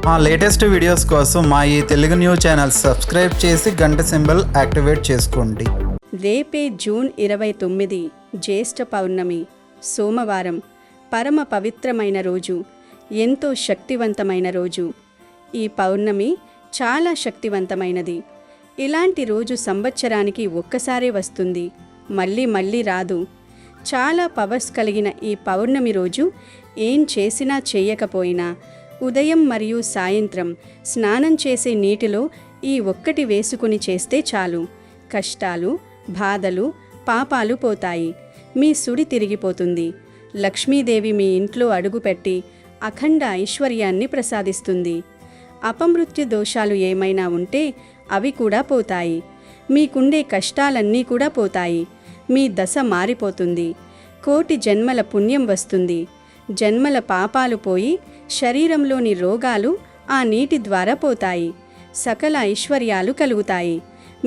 మా latest videos కోసం మా ఈ తెలుగు న్యూస్ ఛానల్ సబ్స్క్రైబ్ చేసి గంట సింబల్ యాక్టివేట్ చేసుకోండి. రేపే జూన్ 29 జ్యేష్ఠ పౌర్ణమి సోమవారం. పరమ పవిత్రమైన రోజు, ఎంతో శక్తివంతమైన రోజు. ఈ పౌర్ణమి చాలా శక్తివంతమైనది. ఇలాంటి రోజు సంవత్సరానికి ఒక్కసారే వస్తుంది, మళ్ళీ మళ్ళీ రాదు. చాలా పవర్స్ కలిగిన ఈ పౌర్ణమి రోజు ఏం చేసినా చేయకపోయినా ఉదయం మరియు సాయంత్రం స్నానం చేసే నీటిలో ఈ ఒక్కటి వేసుకుని చేస్తే చాలు. కష్టాలు, బాధలు, పాపాలు పోతాయి. మీ సుడి తిరిగిపోతుంది. లక్ష్మీదేవి మీ ఇంట్లో అడుగుపెట్టి అఖండ ఐశ్వర్యాన్ని ప్రసాదిస్తుంది. అపమృత్యు దోషాలు ఏమైనా ఉంటే అవి కూడా పోతాయి. మీకుండే కష్టాలన్నీ కూడా పోతాయి. మీ దశ మారిపోతుంది. కోటి జన్మల పుణ్యం వస్తుంది. జన్మల పాపాలు పోయి శరీరంలోని రోగాలు ఆ నీటి ద్వారా పోతాయి. సకల ఐశ్వర్యాలు కలుగుతాయి.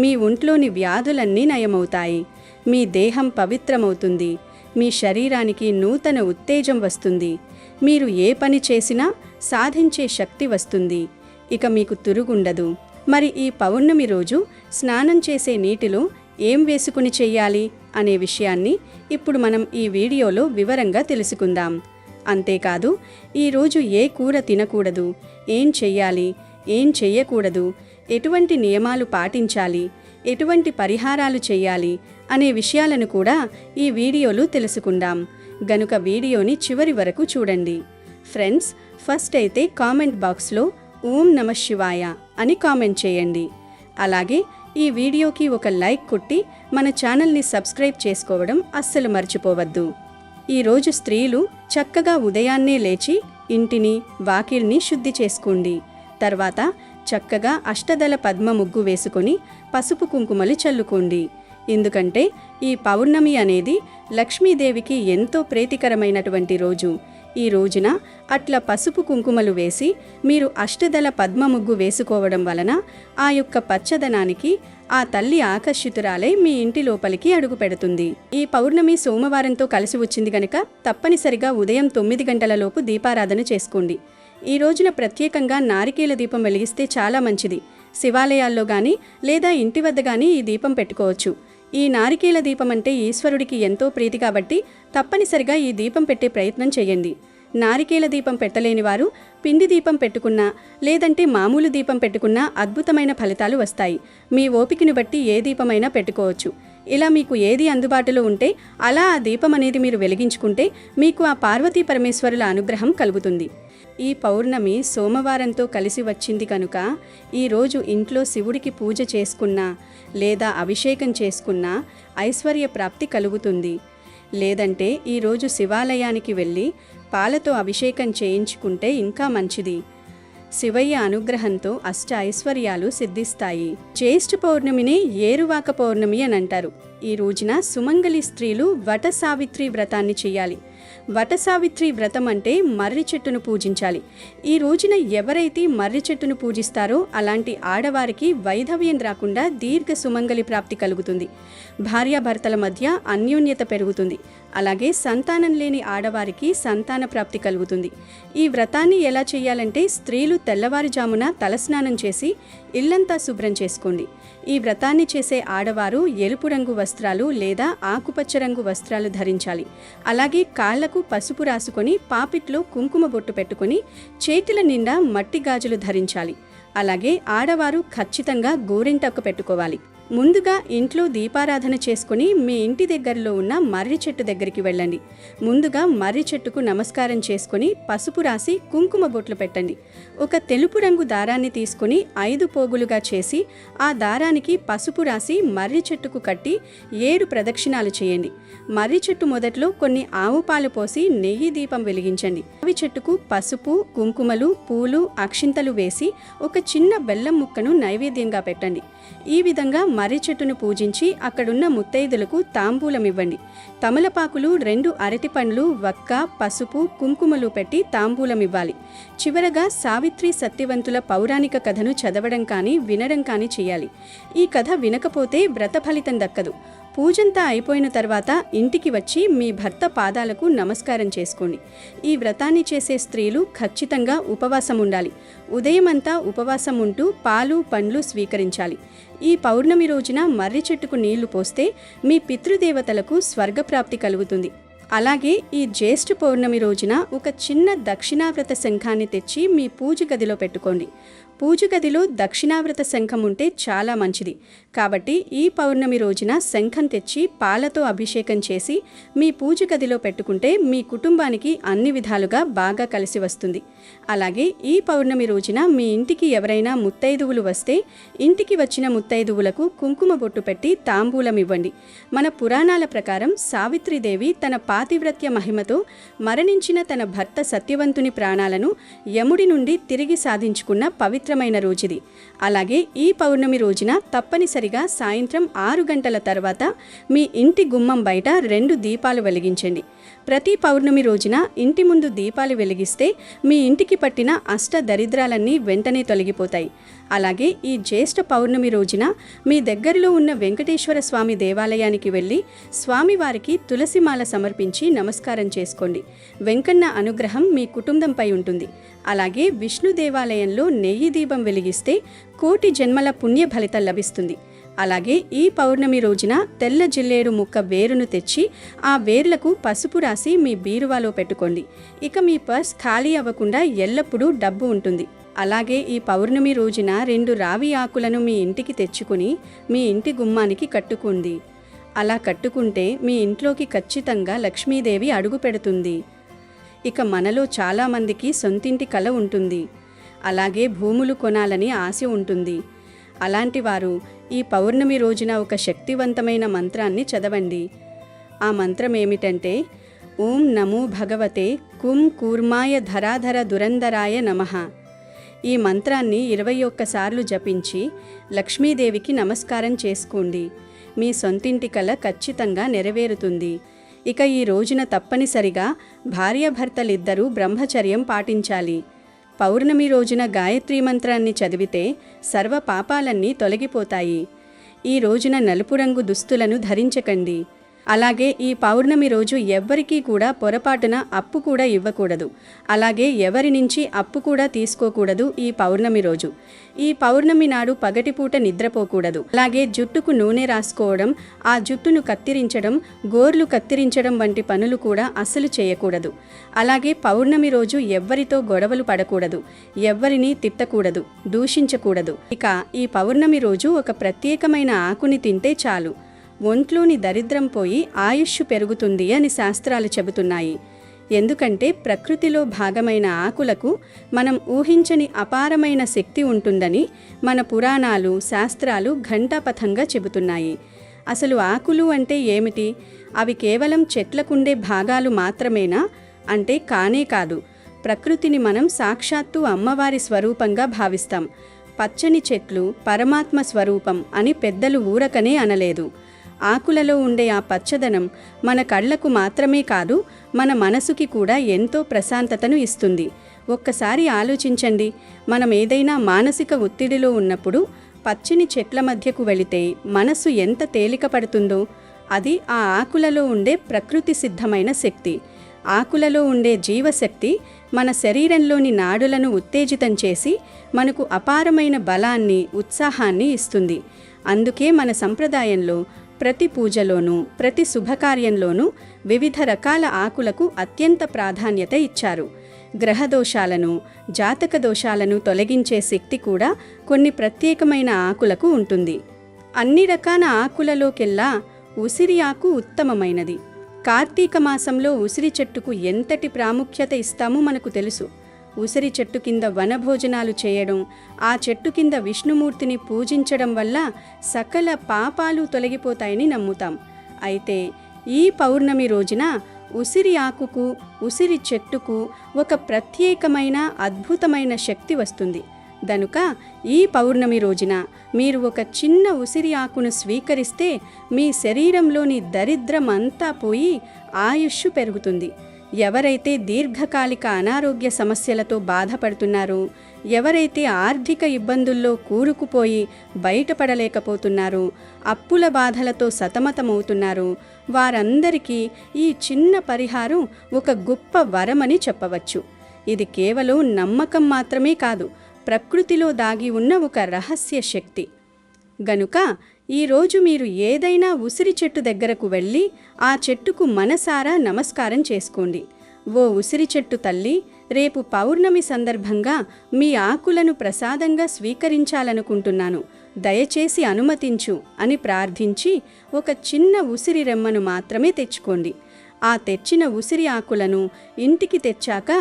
మీ ఒంట్లోని వ్యాధులన్నీ నయమవుతాయి. మీ దేహం పవిత్రమవుతుంది. మీ శరీరానికి నూతన ఉత్తేజం వస్తుంది. మీరు ఏ పని చేసినా సాధించే శక్తి వస్తుంది. ఇక మీకు తిరుగుండదు. మరి ఈ పౌర్ణమి రోజు స్నానం చేసే నీటిలో ఏం వేసుకుని చెయ్యాలి అనే విషయాన్ని ఇప్పుడు మనం ఈ వీడియోలో వివరంగా తెలుసుకుందాం. అంతేకాదు, ఈరోజు ఏ కూర తినకూడదు, ఏం చెయ్యాలి, ఏం చెయ్యకూడదు, ఎటువంటి నియమాలు పాటించాలి, ఎటువంటి పరిహారాలు చెయ్యాలి అనే విషయాలను కూడా ఈ వీడియోలో తెలుసుకుందాం. గనుక వీడియోని చివరి వరకు చూడండి. ఫ్రెండ్స్, ఫస్ట్ అయితే కామెంట్ బాక్స్లో ఓం నమః శివాయ అని కామెంట్ చేయండి. అలాగే ఈ వీడియోకి ఒక లైక్ కొట్టి మన ఛానల్ని సబ్స్క్రైబ్ చేసుకోవడం అస్సలు మర్చిపోవద్దు. ఈరోజు స్త్రీలు చక్కగా ఉదయాన్నే లేచి ఇంటిని, వాకిల్ని శుద్ధి చేసుకోండి. తర్వాత చక్కగా అష్టదళ పద్మ ముగ్గు వేసుకొని పసుపు కుంకుమలు చల్లుకోండి. ఎందుకంటే ఈ పౌర్ణమి అనేది లక్ష్మీదేవికి ఎంతో ప్రీతికరమైనటువంటి రోజు. ఈ రోజున అట్లా పసుపు కుంకుమలు వేసి మీరు అష్టదళ పద్మ ముగ్గు వేసుకోవడం వలన ఆ యొక్క పచ్చదనానికి ఆ తల్లి ఆకర్షితురాలై మీ ఇంటి లోపలికి అడుగు పెడుతుంది. ఈ పౌర్ణమి సోమవారంతో కలిసి వచ్చింది గనక తప్పనిసరిగా ఉదయం 9 గంటలలోపు దీపారాధన చేసుకోండి. ఈ రోజున ప్రత్యేకంగా నారికేల దీపం వెలిగిస్తే చాలా మంచిది. శివాలయాల్లో కానీ లేదా ఇంటి వద్ద కానీ ఈ దీపం పెట్టుకోవచ్చు. ఈ నారికేల దీపం అంటే ఈశ్వరుడికి ఎంతో ప్రీతి కాబట్టి తప్పనిసరిగా ఈ దీపం పెట్టే ప్రయత్నం చేయండి. నారికేల దీపం పెట్టలేని వారు పిండి దీపం పెట్టుకున్నా లేదంటే మామూలు దీపం పెట్టుకున్నా అద్భుతమైన ఫలితాలు వస్తాయి. మీ ఓపికను బట్టి ఏ దీపమైనా పెట్టుకోవచ్చు. ఇలా మీకు ఏది అందుబాటులో ఉంటే అలా ఆ దీపం అనేది మీరు వెలిగించుకుంటే మీకు ఆ పార్వతీ పరమేశ్వరుల అనుగ్రహం కలుగుతుంది. ఈ పౌర్ణమి సోమవారంతో కలిసి వచ్చింది కనుక ఈరోజు ఇంట్లో శివుడికి పూజ చేసుకున్నా లేదా అభిషేకం చేసుకున్నా ఐశ్వర్య ప్రాప్తి కలుగుతుంది. లేదంటే ఈరోజు శివాలయానికి వెళ్ళి పాలతో అభిషేకం చేయించుకుంటే ఇంకా మంచిది. శివయ్య అనుగ్రహంతో అష్ట ఐశ్వర్యాలు సిద్ధిస్తాయి. జ్యేష్ఠ పౌర్ణమిని ఏరువాక పౌర్ణమి అని అంటారు. ఈ రోజున సుమంగళి స్త్రీలు వట సావిత్రి వ్రతాన్ని చేయాలి. వట సావిత్రి వ్రతం అంటే మర్రి చెట్టును పూజించాలి. ఈ రోజున ఎవరైతే మర్రి చెట్టును పూజిస్తారో అలాంటి ఆడవారికి వైధవ్యం రాకుండా దీర్ఘ సుమంగళి ప్రాప్తి కలుగుతుంది. భార్యాభర్తల మధ్య అన్యోన్యత పెరుగుతుంది. అలాగే సంతానం లేని ఆడవారికి సంతాన ప్రాప్తి కలుగుతుంది. ఈ వ్రతాన్ని ఎలా చేయాలంటే స్త్రీలు తెల్లవారుజామున తలస్నానం చేసి ఇల్లంతా శుభ్రం చేసుకోండి. ఈ వ్రతాన్ని చేసే ఆడవారు ఎరుపు రంగు వస్త్రాలు లేదా ఆకుపచ్చ రంగు వస్త్రాలు ధరించాలి. అలాగే కాళ్లకు పసుపు రాసుకొని పాపిట్లో కుంకుమ బొట్టు పెట్టుకొని చేతుల నిండా మట్టి గాజులు ధరించాలి. అలాగే ఆడవారు ఖచ్చితంగా గోరింటాకు పెట్టుకోవాలి. ముందుగా ఇంట్లో దీపారాధన చేసుకుని మీ ఇంటి దగ్గరలో ఉన్న మర్రి చెట్టు దగ్గరికి వెళ్ళండి. ముందుగా మర్రి చెట్టుకు నమస్కారం చేసుకుని పసుపు రాసి కుంకుమ బొట్లు పెట్టండి. ఒక తెలుపు రంగు దారాన్ని తీసుకుని 5 పోగులుగా చేసి ఆ దారానికి పసుపు రాసి మర్రి చెట్టుకు కట్టి 7 ప్రదక్షిణాలు చేయండి. మర్రి చెట్టు మొదట్లో కొన్ని ఆవు పాలు పోసి నెయ్యి దీపం వెలిగించండి. అవి చెట్టుకు పసుపు, కుంకుమలు, పూలు, అక్షింతలు వేసి ఒక చిన్న బెల్లం ముక్కను నైవేద్యంగా పెట్టండి. ఈ విధంగా మర్రి చెట్టును పూజించి అక్కడున్న ముత్తైదులకు తాంబూలం ఇవ్వండి. తమలపాకులు, 2 అరటి పండ్లు, వక్క, పసుపు, కుంకుమలు పెట్టి తాంబూలం ఇవ్వాలి. చివరగా సావిత్రి సత్యవంతుల పౌరాణిక కథను చదవడం కానీ వినడం కానీ చేయాలి. ఈ కథ వినకపోతే వ్రత ఫలితం దక్కదు. పూజంతా అయిపోయిన తర్వాత ఇంటికి వచ్చి మీ భర్త పాదాలకు నమస్కారం చేసుకోండి. ఈ వ్రతాన్ని చేసే స్త్రీలు ఖచ్చితంగా ఉపవాసం ఉండాలి. ఉదయమంతా ఉపవాసం ఉంటూ పాలు పండ్లు స్వీకరించాలి. ఈ పౌర్ణమి రోజున మర్రి చెట్టుకు నీళ్లు పోస్తే మీ పితృదేవతలకు స్వర్గప్రాప్తి కలుగుతుంది. అలాగే ఈ జ్యేష్ఠ పౌర్ణమి రోజున ఒక చిన్న దక్షిణావ్రత శంఖాన్ని తెచ్చి మీ పూజ గదిలో పెట్టుకోండి. పూజ గదిలో దక్షిణావ్రత శంఖం ఉంటే చాలా మంచిది. కాబట్టి ఈ పౌర్ణమి రోజున శంఖం తెచ్చి పాలతో అభిషేకం చేసి మీ పూజ గదిలో పెట్టుకుంటే మీ కుటుంబానికి అన్ని విధాలుగా బాగా కలిసి వస్తుంది. అలాగే ఈ పౌర్ణమి రోజున మీ ఇంటికి ఎవరైనా ముత్తైదువులు వస్తే ఇంటికి వచ్చిన ముత్తైదువులకు కుంకుమ బొట్టు పెట్టి తాంబూలం ఇవ్వండి. మన పురాణాల ప్రకారం సావిత్రీదేవి తన పాతివ్రత్య మహిమతో మరణించిన తన భర్త సత్యవంతుని ప్రాణాలను యముడి నుండి తిరిగి సాధించుకున్న పవిత్రమైన రోజుది. అలాగే ఈ పౌర్ణమి రోజున తప్పనిసరిగా సాయంత్రం 6 గంటల తర్వాత మీ ఇంటి గుమ్మం బయట 2 దీపాలు వెలిగించండి. ప్రతి పౌర్ణమి రోజున ఇంటి ముందు దీపాలు వెలిగిస్తే మీ ఇంటికి పట్టిన అష్ట దరిద్రాలన్నీ వెంటనే తొలగిపోతాయి. అలాగే ఈ జ్యేష్ఠ పౌర్ణమి రోజున మీ దగ్గరలో ఉన్న వెంకటేశ్వర స్వామి దేవాలయానికి వెళ్ళి స్వామివారికి తులసిమాల సమర్పించి నమస్కారం చేసుకోండి. వెంకన్న అనుగ్రహం మీ కుటుంబంపై ఉంటుంది. అలాగే విష్ణు దేవాలయంలో నెయ్యి దీపం వెలిగిస్తే కోటి జన్మల పుణ్య ఫలితం లభిస్తుంది. అలాగే ఈ పౌర్ణమి రోజున తెల్ల జిల్లేడు ముక్క వేరును తెచ్చి ఆ వేర్లకు పసుపు రాసి మీ బీరువాలో పెట్టుకోండి. ఇక మీ పర్స్ ఖాళీ అవ్వకుండా ఎల్లప్పుడూ డబ్బు ఉంటుంది. అలాగే ఈ పౌర్ణమి రోజున 2 రావి ఆకులను మీ ఇంటికి తెచ్చుకుని మీ ఇంటి గుమ్మానికి కట్టుకోండి. అలా కట్టుకుంటే మీ ఇంట్లోకి ఖచ్చితంగా లక్ష్మీదేవి అడుగు పెడుతుంది. ఇక మనలో చాలామందికి సొంతింటి కల ఉంటుంది. అలాగే భూములు కొనాలని ఆశ ఉంటుంది. అలాంటి వారు ఈ పౌర్ణమి రోజున ఒక శక్తివంతమైన మంత్రాన్ని చదవండి. ఆ మంత్రం ఏమిటంటే ఓం నమో భగవతే కుం కూర్మాయ ధరాధర దురంధరాయ నమః. ఈ మంత్రాన్ని 21 సార్లు జపించి లక్ష్మీదేవికి నమస్కారం చేసుకోండి. మీ సొంతింటి కల ఖచ్చితంగా నెరవేరుతుంది. ఇక ఈ రోజున తప్పనిసరిగా భార్యాభర్తలిద్దరూ బ్రహ్మచర్యం పాటించాలి. పౌర్ణమి రోజున గాయత్రీ మంత్రాన్ని చదివితే సర్వ పాపాలన్నీ తొలగిపోతాయి. ఈ రోజున నలుపు రంగు దుస్తులను ధరించకండి. అలాగే ఈ పౌర్ణమి రోజు ఎవ్వరికీ కూడా పొరపాటున అప్పు కూడా ఇవ్వకూడదు. అలాగే ఎవరి నుంచి అప్పు కూడా తీసుకోకూడదు. ఈ పౌర్ణమి రోజు ఈ పౌర్ణమి నాడు పగటిపూట నిద్రపోకూడదు. అలాగే జుట్టుకు నూనె రాసుకోవడం, ఆ జుట్టును కత్తిరించడం, గోర్లు కత్తిరించడం వంటి పనులు కూడా అస్సలు చేయకూడదు. అలాగే పౌర్ణమి రోజు ఎవ్వరితో గొడవలు పడకూడదు. ఎవ్వరిని తిట్టకూడదు, దూషించకూడదు. ఇక ఈ పౌర్ణమి రోజు ఒక ప్రత్యేకమైన ఆకుని తింటే చాలు, ఒంట్లోని దరిద్రం పోయి ఆయుష్ పెరుగుతుంది అని శాస్త్రాలు చెబుతున్నాయి. ఎందుకంటే ప్రకృతిలో భాగమైన ఆకులకు మనం ఊహించని అపారమైన శక్తి ఉంటుందని మన పురాణాలు, శాస్త్రాలు ఘంటాపథంగా చెబుతున్నాయి. అసలు ఆకులు అంటే ఏమిటి? అవి కేవలం చెట్లకుండే భాగాలు మాత్రమేనా అంటే కానే కాదు. ప్రకృతిని మనం సాక్షాత్తు అమ్మవారి స్వరూపంగా భావిస్తాం. పచ్చని చెట్లు పరమాత్మ స్వరూపం అని పెద్దలు ఊరకనే అనలేదు. ఆకులలో ఉండే ఆ పచ్చదనం మన కళ్ళకు మాత్రమే కాదు, మన మనసుకి కూడా ఎంతో ప్రశాంతతను ఇస్తుంది. ఒక్కసారి ఆలోచించండి, మనం ఏదైనా మానసిక ఒత్తిడిలో ఉన్నప్పుడు పచ్చని చెట్ల మధ్యకు వెళితే మనసు ఎంత తేలిక పడుతుందో. అది ఆ ఆకులలో ఉండే ప్రకృతి సిద్ధమైన శక్తి. ఆకులలో ఉండే జీవశక్తి మన శరీరంలోని నాడులను ఉత్తేజితం చేసి మనకు అపారమైన బలాన్ని, ఉత్సాహాన్ని ఇస్తుంది. అందుకే మన సంప్రదాయంలో ప్రతి పూజలోనూ, ప్రతి శుభకార్యంలోనూ వివిధ రకాల ఆకులకు అత్యంత ప్రాధాన్యత ఇచ్చారు. గ్రహదోషాలను, జాతక దోషాలను తొలగించే శక్తి కూడా కొన్ని ప్రత్యేకమైన ఆకులకు ఉంటుంది. అన్ని రకాల ఆకులలోకెల్లా ఉసిరి ఆకు ఉత్తమమైనది. కార్తీక మాసంలో ఉసిరి చెట్టుకు ఎంతటి ప్రాముఖ్యత ఇస్తామో మనకు తెలుసు. ఉసిరి చెట్టు కింద వనభోజనాలు చేయడం, ఆ చెట్టు కింద విష్ణుమూర్తిని పూజించడం వల్ల సకల పాపాలు తొలగిపోతాయని నమ్ముతాం. అయితే ఈ పౌర్ణమి రోజున ఉసిరి ఆకుకు, ఉసిరి చెట్టుకు ఒక ప్రత్యేకమైన అద్భుతమైన శక్తి వస్తుంది. కనుక ఈ పౌర్ణమి రోజున మీరు ఒక చిన్న ఉసిరి ఆకును స్వీకరిస్తే మీ శరీరంలోని దరిద్రం అంతా పోయి ఆయుష్ పెరుగుతుంది. ఎవరైతే దీర్ఘకాలిక అనారోగ్య సమస్యలతో బాధపడుతున్నారో, ఎవరైతే ఆర్థిక ఇబ్బందుల్లో కూరుకుపోయి బయటపడలేకపోతున్నారో, అప్పుల బాధలతో సతమతమవుతున్నారో వారందరికీ ఈ చిన్న పరిహారం ఒక గొప్ప వరమని చెప్పవచ్చు. ఇది కేవలం నమ్మకం మాత్రమే కాదు, ప్రకృతిలో దాగి ఉన్న ఒక రహస్య శక్తి. గనుక ఈరోజు మీరు ఏదైనా ఉసిరి చెట్టు దగ్గరకు వెళ్ళి ఆ చెట్టుకు మనసారా నమస్కారం చేసుకోండి. ఓ ఉసిరి చెట్టు తల్లి, రేపు పౌర్ణమి సందర్భంగా మీ ఆకులను ప్రసాదంగా స్వీకరించాలనుకుంటున్నాను, దయచేసి అనుమతించు అని ప్రార్థించి ఒక చిన్న ఉసిరి రెమ్మను మాత్రమే తెచ్చుకోండి. ఆ తెచ్చిన ఉసిరి ఆకులను ఇంటికి తెచ్చాక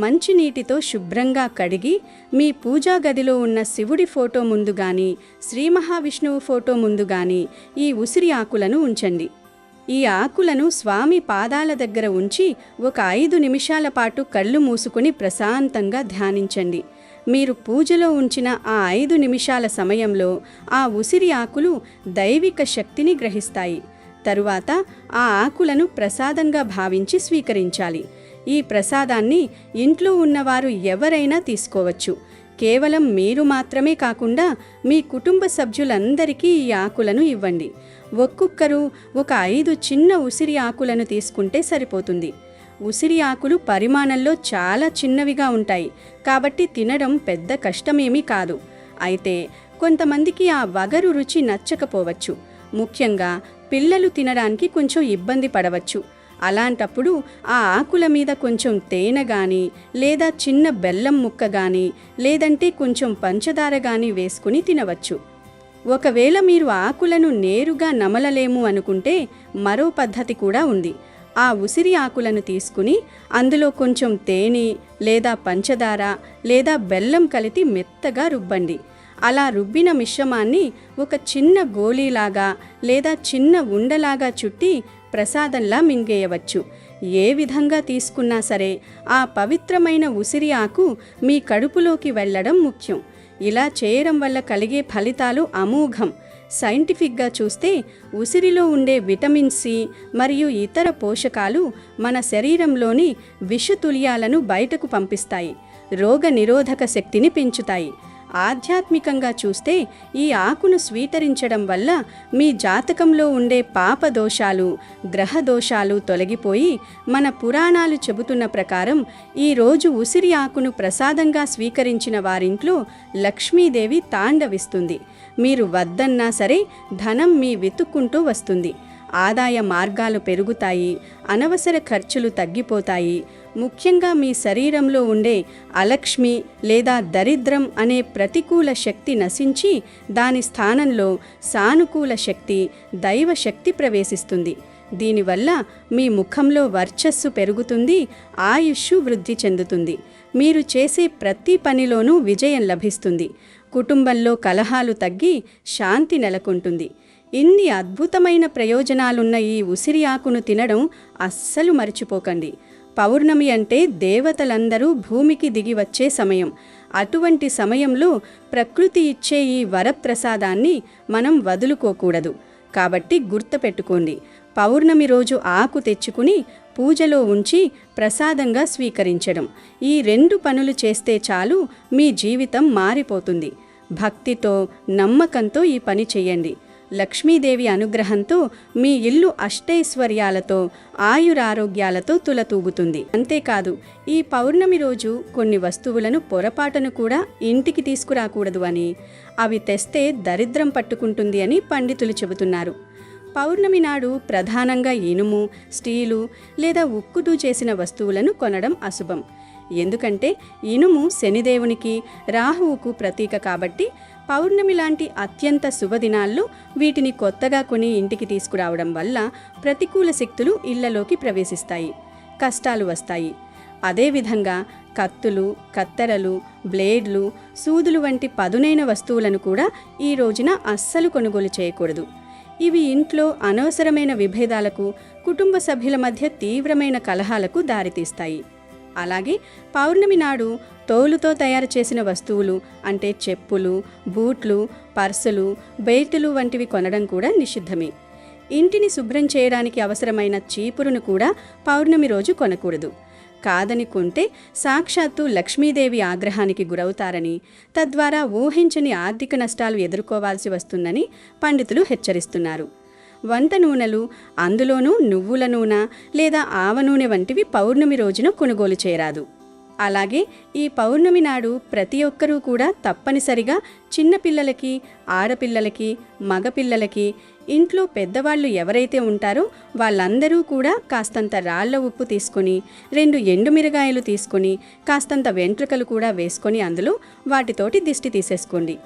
మంచినీటితో శుభ్రంగా కడిగి మీ పూజా గదిలో ఉన్న శివుడి ఫోటో ముందు గాని, శ్రీ మహావిష్ణువు ఫోటో ముందు గాని ఈ ఉసిరి ఆకులను ఉంచండి. ఈ ఆకులను స్వామి పాదాల దగ్గర ఉంచి ఒక 5 నిమిషాల పాటు కళ్ళు మూసుకొని ప్రశాంతంగా ధ్యానించండి. మీరు పూజలో ఉంచిన ఆ 5 నిమిషాల సమయంలో ఆ ఉసిరి ఆకులు దైవిక శక్తిని గ్రహిస్తాయి. తరువాత ఆ ఆకులను ప్రసాదంగా భావించి స్వీకరించాలి. ఈ ప్రసాదాన్ని ఇంట్లో ఉన్నవారు ఎవరైనా తీసుకోవచ్చు. కేవలం మీరు మాత్రమే కాకుండా మీ కుటుంబ సభ్యులందరికీ ఈ ఆకులను ఇవ్వండి. ఒక్కొక్కరు ఒక 5 చిన్న ఉసిరి ఆకులను తీసుకుంటే సరిపోతుంది. ఉసిరి ఆకులు పరిమాణంలో చాలా చిన్నవిగా ఉంటాయి కాబట్టి తినడం పెద్ద కష్టమేమీ కాదు. అయితే కొంతమందికి ఆ వగరు రుచి నచ్చకపోవచ్చు. ముఖ్యంగా పిల్లలు తినడానికి కొంచెం ఇబ్బంది పడవచ్చు. అలాంటప్పుడు ఆ ఆకుల మీద కొంచెం తేనె గాని, లేదా చిన్న బెల్లం ముక్క గాని, లేదంటే కొంచెం పంచదార గాని వేసుకుని తినవచ్చు. ఒకవేళ మీరు ఆకులను నేరుగా నమలలేము అనుకుంటే మరో పద్ధతి కూడా ఉంది. ఆ ఉసిరి ఆకులను తీసుకుని అందులో కొంచెం తేనె లేదా పంచదార లేదా బెల్లం కలిపి మెత్తగా రుబ్బండి. అలా రుబ్బిన మిశ్రమాన్ని ఒక చిన్న గోళీలాగా లేదా చిన్న ఉండలాగా చుట్టి ప్రసాదంలా మింగేయవచ్చు. ఏ విధంగా తీసుకున్నా సరే ఆ పవిత్రమైన ఉసిరి ఆకు మీ కడుపులోకి వెళ్ళడం ముఖ్యం. ఇలా చేయడం వల్ల కలిగే ఫలితాలు అమోఘం. సైంటిఫిక్గా చూస్తే ఉసిరిలో ఉండే విటమిన్ సి మరియు ఇతర పోషకాలు మన శరీరంలోని విషతుల్యాలను బయటకు పంపిస్తాయి, రోగ నిరోధక శక్తిని పెంచుతాయి. ఆధ్యాత్మికంగా చూస్తే ఈ ఆకును స్వీకరించడం వల్ల మీ జాతకంలో ఉండే పాప దోషాలు, గ్రహ దోషాలు తొలగిపోయి మన పురాణాలు చెబుతున్న ప్రకారం ఈరోజు ఉసిరి ఆకును ప్రసాదంగా స్వీకరించిన వారింట్లో లక్ష్మీదేవి తాండవిస్తుంది. మీరు వద్దన్నా సరే ధనం మీ వెతుక్కుంటూ వస్తుంది. ఆదాయ మార్గాలు పెరుగుతాయి, అనవసర ఖర్చులు తగ్గిపోతాయి. ముఖ్యంగా మీ శరీరంలో ఉండే అలక్ష్మి లేదా దరిద్రం అనే ప్రతికూల శక్తి నశించి దాని స్థానంలో సానుకూల శక్తి, దైవ శక్తి ప్రవేశిస్తుంది. దీనివల్ల మీ ముఖంలో వర్చస్సు పెరుగుతుంది, ఆయుష్షు వృద్ధి చెందుతుంది. మీరు చేసే ప్రతి పనిలోనూ విజయం లభిస్తుంది. కుటుంబంలో కలహాలు తగ్గి శాంతి నెలకొంటుంది. ఇన్ని అద్భుతమైన ప్రయోజనాలున్న ఈ ఉసిరి ఆకును తినడం అస్సలు మర్చిపోకండి. పౌర్ణమి అంటే దేవతలందరూ భూమికి దిగి వచ్చే సమయం. అటువంటి సమయంలో ప్రకృతి ఇచ్చే ఈ వరప్రసాదాన్ని మనం వదులుకోకూడదు. కాబట్టి గుర్తుపెట్టుకోండి, పౌర్ణమి రోజు ఆకు తెచ్చుకుని పూజలో ఉంచి ప్రసాదంగా స్వీకరించడం, ఈ 2 పనులు చేస్తే చాలు మీ జీవితం మారిపోతుంది. భక్తితో, నమ్మకంతో ఈ పని చేయండి. లక్ష్మీదేవి అనుగ్రహంతో మీ ఇల్లు అష్టైశ్వర్యాలతో, ఆయురారోగ్యాలతో తులతూగుతుంది. అంతేకాదు, ఈ పౌర్ణమి రోజు కొన్ని వస్తువులను పొరపాటును కూడా ఇంటికి తీసుకురాకూడదు అని, అవి తెస్తే దరిద్రం పట్టుకుంటుంది అని పండితులు చెబుతున్నారు. పౌర్ణమి నాడు ప్రధానంగా ఇనుము, స్టీలు లేదా ఉక్కుతో చేసిన వస్తువులను కొనడం అశుభం. ఎందుకంటే ఇనుము శనిదేవునికి, రాహువుకు ప్రతీక కాబట్టి పౌర్ణమి లాంటి అత్యంత శుభదినాల్లో వీటిని కొత్తగా కొని ఇంటికి తీసుకురావడం వల్ల ప్రతికూల శక్తులు ఇళ్లలోకి ప్రవేశిస్తాయి, కష్టాలు వస్తాయి. అదేవిధంగా కత్తులు, కత్తెరలు, బ్లేడ్లు, సూదులు వంటి పదునైన వస్తువులను కూడా ఈ రోజున అస్సలు కొనుగోలు చేయకూడదు. ఇవి ఇంట్లో అనవసరమైన విభేదాలకు, కుటుంబ సభ్యుల మధ్య తీవ్రమైన కలహాలకు దారితీస్తాయి. అలాగే పౌర్ణమి నాడు తోలుతో తయారు చేసిన వస్తువులు అంటే చెప్పులు, బూట్లు, పర్సులు, బెల్టులు వంటివి కొనడం కూడా నిషిద్ధమే. ఇంటిని శుభ్రం చేయడానికి అవసరమైన చీపురును కూడా పౌర్ణమి రోజు కొనకూడదు. కాదని కొంటే సాక్షాత్తు లక్ష్మీదేవి ఆగ్రహానికి గురవుతారని, తద్వారా ఊహించని ఆర్థిక నష్టాలు ఎదుర్కోవాల్సి వస్తుందని పండితులు హెచ్చరిస్తున్నారు. వంట నూనెలు, అందులోనూ నువ్వుల నూనె లేదా ఆవ నూనె వంటివి పౌర్ణమి రోజున కొనుగోలు చేయరాదు. అలాగే ఈ పౌర్ణమి నాడు ప్రతి ఒక్కరూ కూడా తప్పనిసరిగా చిన్నపిల్లలకి, ఆడపిల్లలకి, మగపిల్లలకి, ఇంట్లో పెద్దవాళ్ళు ఎవరైతే ఉంటారో వాళ్ళందరూ కూడా కాస్తంత రాళ్ల ఉప్పు తీసుకొని, 2 ఎండుమిరగాయలు తీసుకొని, కాస్తంత వెంట్రుకలు కూడా వేసుకొని అందులో వాటితోటి దిష్టి తీసేసుకోండి.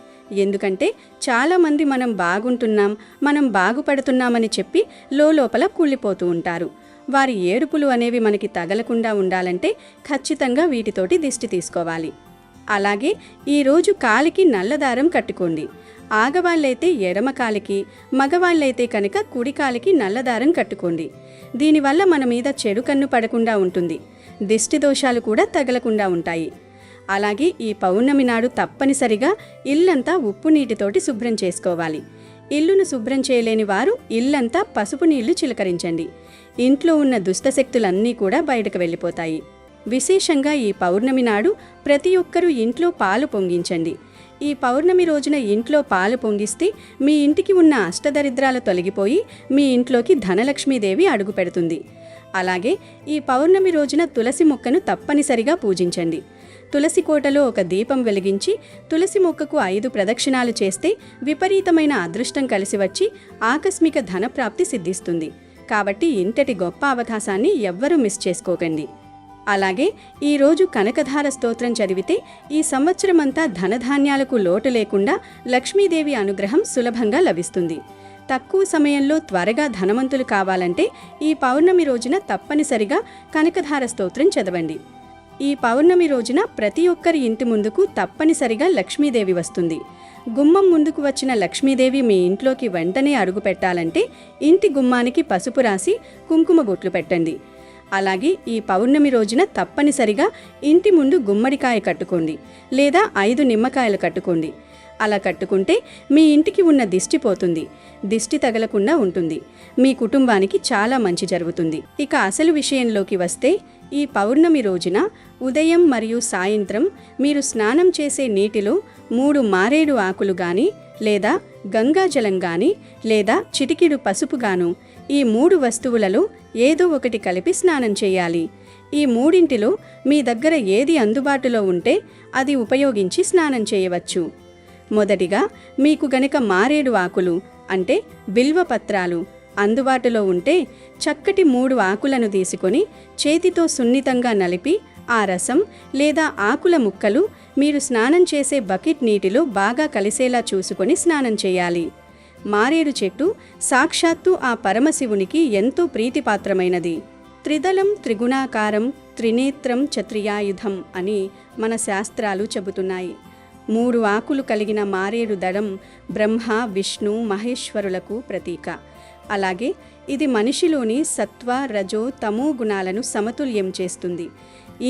ఎందుకంటే చాలామంది మనం బాగుంటున్నాం, మనం బాగుపడుతున్నామని చెప్పి లోపల కుళ్ళిపోతూ ఉంటారు. వారి ఏడుపులు అనేవి మనకి తగలకుండా ఉండాలంటే ఖచ్చితంగా వీటితోటి దిష్టి తీసుకోవాలి. అలాగే ఈరోజు కాలికి నల్లదారం కట్టుకోండి. ఆగవాళ్ళైతే ఎడమ కాలికి, మగవాళ్ళైతే కనుక కుడి కాలికి నల్లదారం కట్టుకోండి. దీనివల్ల మన మీద చెడు కన్ను పడకుండా ఉంటుంది, దిష్టి దోషాలు కూడా తగలకుండా ఉంటాయి. అలాగే ఈ పౌర్ణమి నాడు తప్పనిసరిగా ఇల్లంతా ఉప్పు నీటితోటి శుభ్రం చేసుకోవాలి. ఇల్లును శుభ్రం చేయలేని వారు ఇల్లంతా పసుపు నీళ్లు చిలకరించండి. ఇంట్లో ఉన్న దుష్టశక్తులన్నీ కూడా బయటకు వెళ్ళిపోతాయి. విశేషంగా ఈ పౌర్ణమి నాడు ప్రతి ఒక్కరూ ఇంట్లో పాలు పొంగించండి. ఈ పౌర్ణమి రోజున ఇంట్లో పాలు పొంగిస్తే మీ ఇంటికి ఉన్న అష్టదరిద్రాలు తొలగిపోయి మీ ఇంట్లోకి ధనలక్ష్మీదేవి అడుగు పెడుతుంది. అలాగే ఈ పౌర్ణమి రోజున తులసి మొక్కను తప్పనిసరిగా పూజించండి. తులసి కోటలో ఒక దీపం వెలిగించి తులసి మొక్కకు 5 ప్రదక్షిణాలు చేస్తే విపరీతమైన అదృష్టం కలిసి వచ్చి ఆకస్మిక ధనప్రాప్తి సిద్ధిస్తుంది. కాబట్టి ఇంతటి గొప్ప అవకాశాన్ని ఎవ్వరూ మిస్ చేసుకోకండి. అలాగే ఈరోజు కనకధార స్తోత్రం చదివితే ఈ సంవత్సరమంతా ధనధాన్యాలకు లోటు లేకుండా లక్ష్మీదేవి అనుగ్రహం సులభంగా లభిస్తుంది. తక్కువ సమయంలో త్వరగా ధనవంతులు కావాలంటే ఈ పౌర్ణమి రోజున తప్పనిసరిగా కనకధార స్తోత్రం చదవండి. ఈ పౌర్ణమి రోజున ప్రతి ఒక్కరి ఇంటి ముందుకు తప్పనిసరిగా లక్ష్మీదేవి వస్తుంది. గుమ్మం ముందుకు వచ్చిన లక్ష్మీదేవి మీ ఇంట్లోకి వెంటనే అడుగు పెట్టాలంటే ఇంటి గుమ్మానికి పసుపు రాసి కుంకుమ బొట్లు పెట్టండి. అలాగే ఈ పౌర్ణమి రోజున తప్పనిసరిగా ఇంటి ముందు గుమ్మడికాయ కట్టుకోండి, లేదా 5 నిమ్మకాయలు కట్టుకోండి. అలా కట్టుకుంటే మీ ఇంటికి ఉన్న దిష్టి పోతుంది, దిష్టి తగలకుండా ఉంటుంది, మీ కుటుంబానికి చాలా మంచి జరుగుతుంది. ఇక అసలు విషయంలోకి వస్తే ఈ పౌర్ణమి రోజున ఉదయం మరియు సాయంత్రం మీరు స్నానం చేసే నీటిలో 3 మారేడు ఆకులు గాని, లేదా గంగాజలం గాని, లేదా చిటికెడు పసుపు గాను, ఈ 3 వస్తువులలో ఏదో ఒకటి కలిపి స్నానం చేయాలి. ఈ మూడింటిలో మీ దగ్గర ఏది అందుబాటులో ఉంటే అది ఉపయోగించి స్నానం చేయవచ్చు. మొదటిగా మీకు గనక మారేడు ఆకులు అంటే బిల్వపత్రాలు అందుబాటులో ఉంటే చక్కటి 3 ఆకులను తీసుకొని చేతితో సున్నితంగా నలిపి ఆ రసం లేదా ఆకుల ముక్కలు మీరు స్నానం చేసే బకెట్ నీటిలో బాగా కలిసేలా చూసుకొని స్నానం చేయాలి. మారేడు చెట్టు సాక్షాత్తు ఆ పరమశివునికి ఎంతో ప్రీతిపాత్రమైనది. త్రిదళం త్రిగుణాకారం త్రినేత్రం చత్రియాయుధం అని మన శాస్త్రాలు చెబుతున్నాయి. 3 ఆకులు కలిగిన మారేడు దళం బ్రహ్మ, విష్ణు, మహేశ్వరులకు ప్రతీక. అలాగే ఇది మనిషిలోని సత్వ, రజో, తమో గుణాలను సమతుల్యం చేస్తుంది.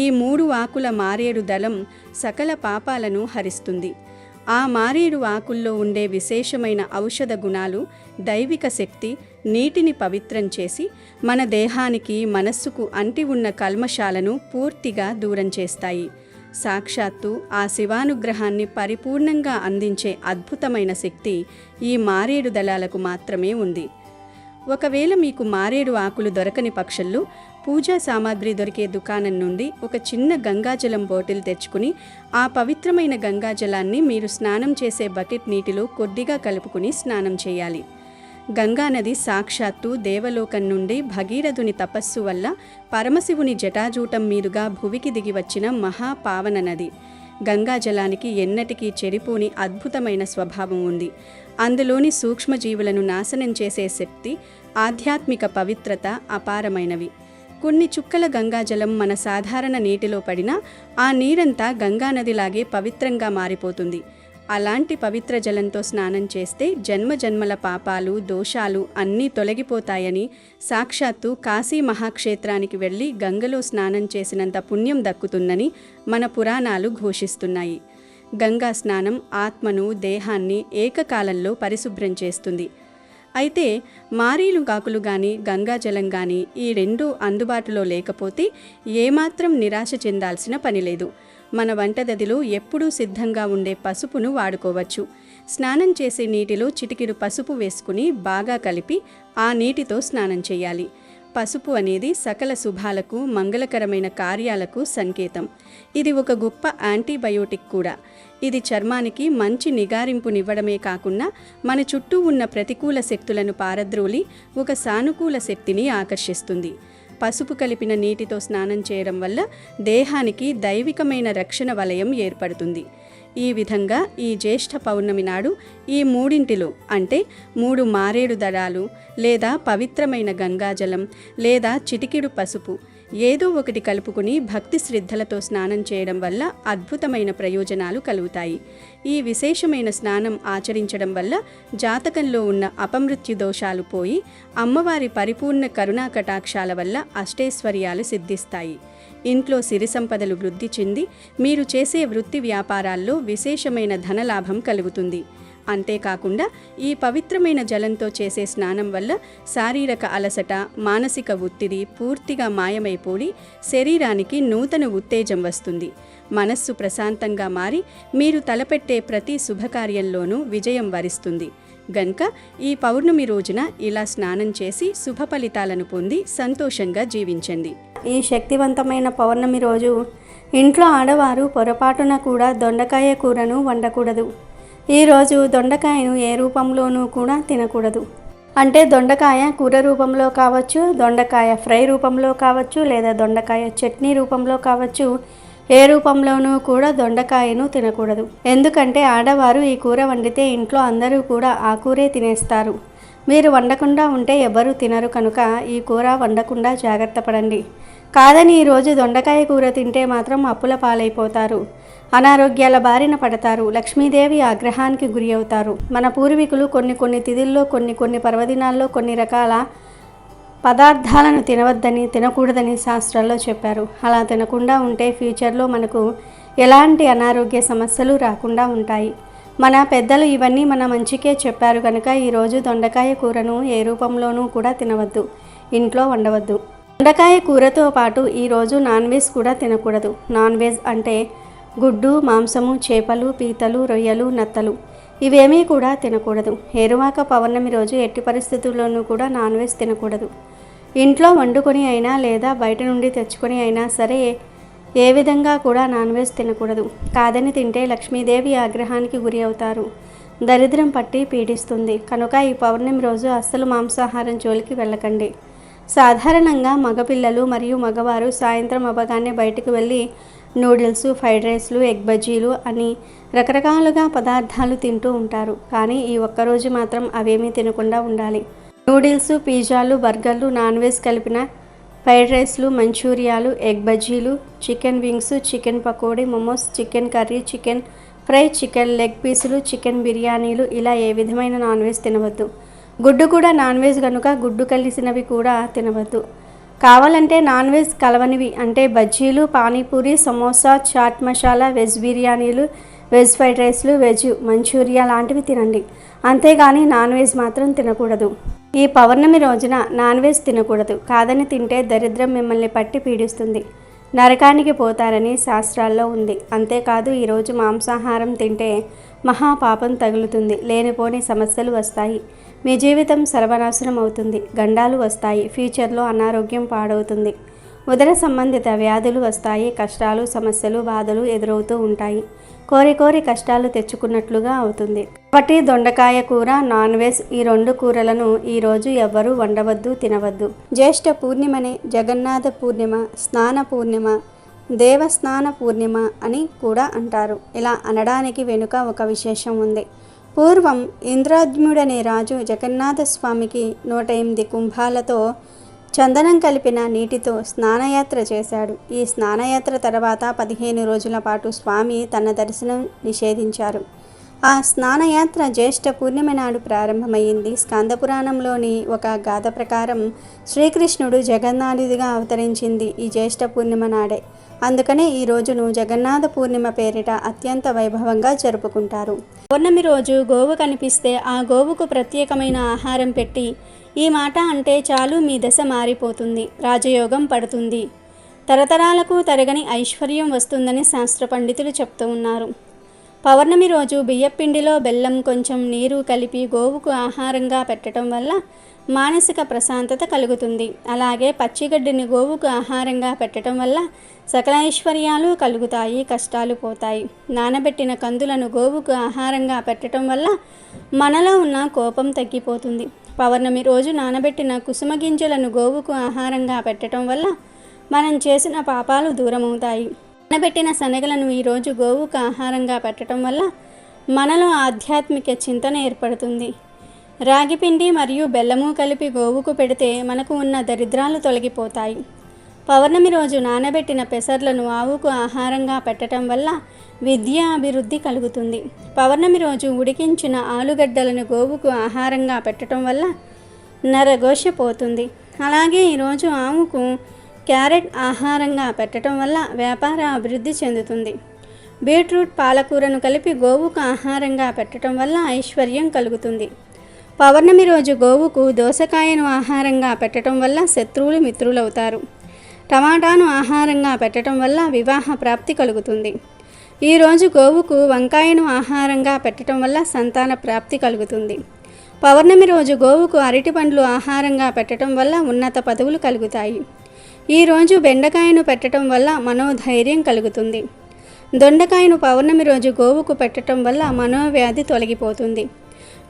ఈ 3 ఆకుల మారేడు దళం సకల పాపాలను హరిస్తుంది. ఆ మారేడు ఆకుల్లో ఉండే విశేషమైన ఔషధ గుణాలు, దైవిక శక్తి నీటిని పవిత్రం చేసి మన దేహానికి, మనస్సుకు అంటి ఉన్న కల్మషాలను పూర్తిగా దూరం చేస్తాయి. సాక్షాత్తు ఆ శివానుగ్రహాన్ని పరిపూర్ణంగా అందించే అద్భుతమైన శక్తి ఈ మారేడు దళాలకు మాత్రమే ఉంది. ఒకవేళ మీకు మారేడు ఆకులు దొరకని పక్షుల్లో పూజా సామాగ్రి దొరికే దుకాణం నుండి ఒక చిన్న గంగాజలం బాటిల్ తెచ్చుకుని ఆ పవిత్రమైన గంగాజలాన్ని మీరు స్నానం చేసే బకెట్ నీటిలో కొద్దిగా కలుపుకుని స్నానం చేయాలి. గంగానది సాక్షాత్తు దేవలోకం నుండి భగీరథుని తపస్సు వల్ల పరమశివుని జటాజూటం మీదుగా భువికి దిగి వచ్చిన మహాపావన నది. గంగాజలానికి ఎన్నటికీ చెడిపోని అద్భుతమైన స్వభావం ఉంది. అందులోని సూక్ష్మజీవులను నాశనం చేసే శక్తి, ఆధ్యాత్మిక పవిత్రత అపారమైనవి. కొన్ని చుక్కల గంగాజలం మన సాధారణ నీటిలో పడినా ఆ నీరంతా గంగానదిలాగే పవిత్రంగా మారిపోతుంది. అలాంటి పవిత్ర జలంతో స్నానం చేస్తే జన్మజన్మల పాపాలు, దోషాలు అన్నీ తొలగిపోతాయని, సాక్షాత్తు కాశీ మహాక్షేత్రానికి వెళ్ళి గంగలో స్నానం చేసినంత పుణ్యం దక్కుతుందని మన పురాణాలు ఘోషిస్తున్నాయి. గంగా స్నానం ఆత్మను, దేహాన్ని ఏకకాలంలో పరిశుభ్రం చేస్తుంది. అయితే మారేడు ఆకులు కానీ, గంగాజలం కానీ ఈ 2 అందుబాటులో లేకపోతే ఏమాత్రం నిరాశ చెందాల్సిన పని లేదు. మన వంటగదిలో ఎప్పుడూ సిద్ధంగా ఉండే పసుపును వాడుకోవచ్చు. స్నానం చేసే నీటిలో చిటికెడు పసుపు వేసుకుని బాగా కలిపి ఆ నీటితో స్నానం చేయాలి. పసుపు అనేది సకల శుభాలకు, మంగళకరమైన కార్యాలకు సంకేతం. ఇది ఒక గొప్ప యాంటీబయోటిక్ కూడా. ఇది చర్మానికి మంచి నిగారింపునివ్వడమే కాకుండా మన చుట్టూ ఉన్న ప్రతికూల శక్తులను పారద్రోలి ఒక సానుకూల శక్తిని ఆకర్షిస్తుంది. పసుపు కలిపిన నీటితో స్నానం చేయడం వల్ల దేహానికి దైవికమైన రక్షణ వలయం ఏర్పడుతుంది. ఈ విధంగా ఈ జ్యేష్ఠ పౌర్ణమి నాడు ఈ మూడింటిలో అంటే 3 మారేడు దళాలు లేదా పవిత్రమైన గంగాజలం లేదా చిటికెడు పసుపు ఏదో ఒకటి కలుపుకుని భక్తి శ్రద్ధలతో స్నానం చేయడం వల్ల అద్భుతమైన ప్రయోజనాలు కలుగుతాయి. ఈ విశేషమైన స్నానం ఆచరించడం వల్ల జాతకంలో ఉన్న అపమృత్యు దోషాలు పోయి అమ్మవారి పరిపూర్ణ కరుణా కటాక్షాల వల్ల అష్టైశ్వర్యాలు సిద్ధిస్తాయి. ఇంట్లో సిరి సంపదలు వృద్ధి చెంది మీరు చేసే వృత్తి వ్యాపారాల్లో విశేషమైన ధనలాభం కలుగుతుంది. అంతేకాకుండా ఈ పవిత్రమైన జలంతో చేసే స్నానం వల్ల శారీరక అలసట, మానసిక ఒత్తిడి పూర్తిగా మాయమైపోయి శరీరానికి నూతన ఉత్తేజం వస్తుంది. మనస్సు ప్రశాంతంగా మారి మీరు తలపెట్టే ప్రతి శుభకార్యంలోనూ విజయం వరిస్తుంది. గనుక ఈ పౌర్ణమి రోజున ఇలా స్నానం చేసి శుభ ఫలితాలను పొంది సంతోషంగా జీవించండి. ఈ శక్తివంతమైన పౌర్ణమి రోజు ఇంట్లో ఆడవారు పొరపాటున కూడా దొండకాయ కూరను వండకూడదు. ఈరోజు దొండకాయను ఏ రూపంలోనూ కూడా తినకూడదు. అంటే దొండకాయ కూర రూపంలో కావచ్చు, దొండకాయ ఫ్రై రూపంలో కావచ్చు, లేదా దొండకాయ చట్నీ రూపంలో కావచ్చు, ఏ రూపంలోనూ కూడా దొండకాయను తినకూడదు. ఎందుకంటే ఆడవారు ఈ కూర వండితే ఇంట్లో అందరూ కూడా ఆ కూరే తినేస్తారు. మీరు వండకుండా ఉంటే ఎవరు తినరు కనుక ఈ కూర వండకుండా జాగ్రత్త పడండి. కాదని ఈరోజు దొండకాయ కూర తింటే మాత్రం అప్పుల పాలైపోతారు, అనారోగ్యాల బారిన పడతారు, లక్ష్మీదేవి ఆగ్రహానికి గురి అవుతారు. మన పూర్వీకులు కొన్ని తిథుల్లో కొన్ని పర్వదినాల్లో కొన్ని రకాల పదార్థాలను తినకూడదని శాస్త్రాల్లో చెప్పారు. అలా తినకుండా ఉంటే ఫ్యూచర్లో మనకు ఎలాంటి అనారోగ్య సమస్యలు రాకుండా ఉంటాయి. మన పెద్దలు ఇవన్నీ మన మంచికే చెప్పారు కనుక ఈరోజు దొండకాయ కూరను ఏ రూపంలోనూ కూడా తినవద్దు, ఇంట్లో వండవద్దు. దొండకాయ కూరతో పాటు ఈరోజు నాన్ వెజ్ కూడా తినకూడదు. నాన్ వెజ్ అంటే గుడ్డు, మాంసము, చేపలు, పీతలు, రొయ్యలు, నత్తలు ఇవేమీ కూడా తినకూడదు. ఏరువాక పౌర్ణమి రోజు ఎట్టి పరిస్థితుల్లోనూ కూడా నాన్ వెజ్ తినకూడదు. ఇంట్లో వండుకొని అయినా లేదా బయట నుండి తెచ్చుకొని అయినా సరే ఏ విధంగా కూడా నాన్ వెజ్ తినకూడదు. కాదని తింటే లక్ష్మీదేవి ఆగ్రహానికి గురి అవుతారు, దరిద్రం పట్టి పీడిస్తుంది. కనుక ఈ పౌర్ణమి రోజు అస్సలు మాంసాహారం జోలికి వెళ్ళకండి. సాధారణంగా మగపిల్లలు మరియు మగవారు సాయంత్రం అవ్వగానే బయటకు వెళ్ళి నూడిల్స్, ఫ్రైడ్ రైస్లు, ఎగ్ బజ్జీలు అని రకరకాలుగా పదార్థాలు తింటూ ఉంటారు. కానీ ఈ ఒక్కరోజు మాత్రం అవేమీ తినకుండా ఉండాలి. నూడిల్స్, పిజ్జాలు, బర్గర్లు, నాన్ వెజ్ కలిపిన ఫ్రైడ్ రైస్లు, మంచూరియాలు, ఎగ్ బజ్జీలు, చికెన్ వింగ్స్, చికెన్ పకోడీ, momos, chicken curry, chicken fry, chicken leg పీసులు, చికెన్ బిర్యానీలు ఇలా ఏ విధమైన నాన్ వెజ్ తినవద్దు. గుడ్డు కూడా నాన్ వెజ్ కనుక గుడ్డు కలిసినవి కూడా తినవద్దు. కావాలంటే నాన్ వెజ్ కలవనివి అంటే బజ్జీలు, పానీపూరి, సమోసా, చాట్ మసాలా, వెజ్ బిర్యానీలు, వెజ్ ఫ్రైడ్ రైస్లు, వెజ్ మంచూరియా లాంటివి తినండి. అంతేగాని నాన్ వెజ్ మాత్రం తినకూడదు. ఈ పౌర్ణమి రోజున నాన్ వెజ్ తినకూడదు. కాదని తింటే దరిద్రం మిమ్మల్ని పట్టి పీడిస్తుంది, నరకానికి పోతారని శాస్త్రాల్లో ఉంది. అంతేకాదు ఈరోజు మాంసాహారం తింటే మహాపాపం తగులుతుంది, లేనిపోని సమస్యలు వస్తాయి, మీ జీవితం సర్వనాశనం అవుతుంది, గండాలు వస్తాయి, ఫ్యూచర్లో అనారోగ్యం పాడవుతుంది, ఉదర సంబంధిత వ్యాధులు వస్తాయి, కష్టాలు, సమస్యలు, బాధలు ఎదురవుతూ ఉంటాయి, కోరి కష్టాలు తెచ్చుకున్నట్లుగా అవుతుంది. కాబట్టి దొండకాయ కూర, నాన్ వెజ్ ఈ 2 కూరలను ఈరోజు ఎవ్వరూ వండవద్దు, తినవద్దు. జ్యేష్ఠ పూర్ణిమనే జగన్నాథ పూర్ణిమ, స్నాన పూర్ణిమ, దేవస్నాన పూర్ణిమ అని కూడా అంటారు. ఇలా అనడానికి వెనుక ఒక విశేషం ఉంది. పూర్వం ఇంద్రాద్యుడనే రాజు జగన్నాథ స్వామికి 108 కుంభాలతో చందనం కలిపిన నీటితో స్నానయాత్ర చేశాడు. ఈ స్నానయాత్ర తర్వాత 15 రోజుల పాటు స్వామి తన దర్శనం నిషేధించారు. ఆ స్నానయాత్ర జ్యేష్ఠ పూర్ణిమ నాడు ప్రారంభమైంది. స్కందపురాణంలోని ఒక గాథ ప్రకారం శ్రీకృష్ణుడు జగన్నాథుడిగా అవతరించింది ఈ జ్యేష్ఠ పూర్ణిమ నాడే. అందుకనే ఈ రోజును జగన్నాథ పూర్ణిమ పేరిట అత్యంత వైభవంగా జరుపుకుంటారు. పౌర్ణమి రోజు గోవు కనిపిస్తే ఆ గోవుకు ప్రత్యేకమైన ఆహారం పెట్టి ఈ మాట అంటే చాలు మీ దశ మారిపోతుంది, రాజయోగం పడుతుంది, తరతరాలకు తరగని ఐశ్వర్యం వస్తుందని శాస్త్ర పండితులు చెప్తూ ఉన్నారు. పౌర్ణమి రోజు బియ్యపిండిలో బెల్లం కొంచెం నీరు కలిపి గోవుకు ఆహారంగా పెట్టడం వల్ల మానసిక ప్రశాంతత కలుగుతుంది. అలాగే పచ్చిగడ్డిని గోవుకు ఆహారంగా పెట్టడం వల్ల సకల ఐశ్వర్యాలు కలుగుతాయి, కష్టాలు పోతాయి. నానబెట్టిన కందులను గోవుకు ఆహారంగా పెట్టడం వల్ల మనలో ఉన్న కోపం తగ్గిపోతుంది. పౌర్ణమి రోజు నానబెట్టిన కుసుమ గింజలను గోవుకు ఆహారంగా పెట్టడం వల్ల మనం చేసిన పాపాలు దూరమవుతాయి. నానబెట్టిన శనగలను ఈరోజు గోవుకు ఆహారంగా పెట్టడం వల్ల మనలో ఆధ్యాత్మిక చింతన ఏర్పడుతుంది. రాగిపిండి మరియు బెల్లము కలిపి గోవుకు పెడితే మనకు ఉన్న దరిద్రాలు తొలగిపోతాయి. పౌర్ణమి రోజు నానబెట్టిన పెసర్లను ఆవుకు ఆహారంగా పెట్టడం వల్ల విద్యా అభివృద్ధి కలుగుతుంది. పౌర్ణమి రోజు ఉడికించిన ఆలుగడ్డలను గోవుకు ఆహారంగా పెట్టడం వల్ల నరఘోష పోతుంది. అలాగే ఈరోజు ఆవుకు క్యారెట్ ఆహారంగా పెట్టడం వల్ల వ్యాపార అభివృద్ధి చెందుతుంది. బీట్రూట్ పాలకూరను కలిపి గోవుకు ఆహారంగా పెట్టడం వల్ల ఐశ్వర్యం కలుగుతుంది. పౌర్ణమి రోజు గోవుకు దోసకాయను ఆహారంగా పెట్టడం వల్ల శత్రువులు మిత్రులవుతారు. టమాటాను ఆహారంగా పెట్టడం వల్ల వివాహ ప్రాప్తి కలుగుతుంది. ఈరోజు గోవుకు వంకాయను ఆహారంగా పెట్టడం వల్ల సంతాన ప్రాప్తి కలుగుతుంది. పౌర్ణమి రోజు గోవుకు అరటి పండ్లు ఆహారంగా పెట్టడం వల్ల ఉన్నత పదవులు కలుగుతాయి. ఈరోజు బెండకాయను పెట్టడం వల్ల మనోధైర్యం కలుగుతుంది. దొండకాయను పౌర్ణమి రోజు గోవుకు పెట్టడం వల్ల మనోవ్యాధి తొలగిపోతుంది.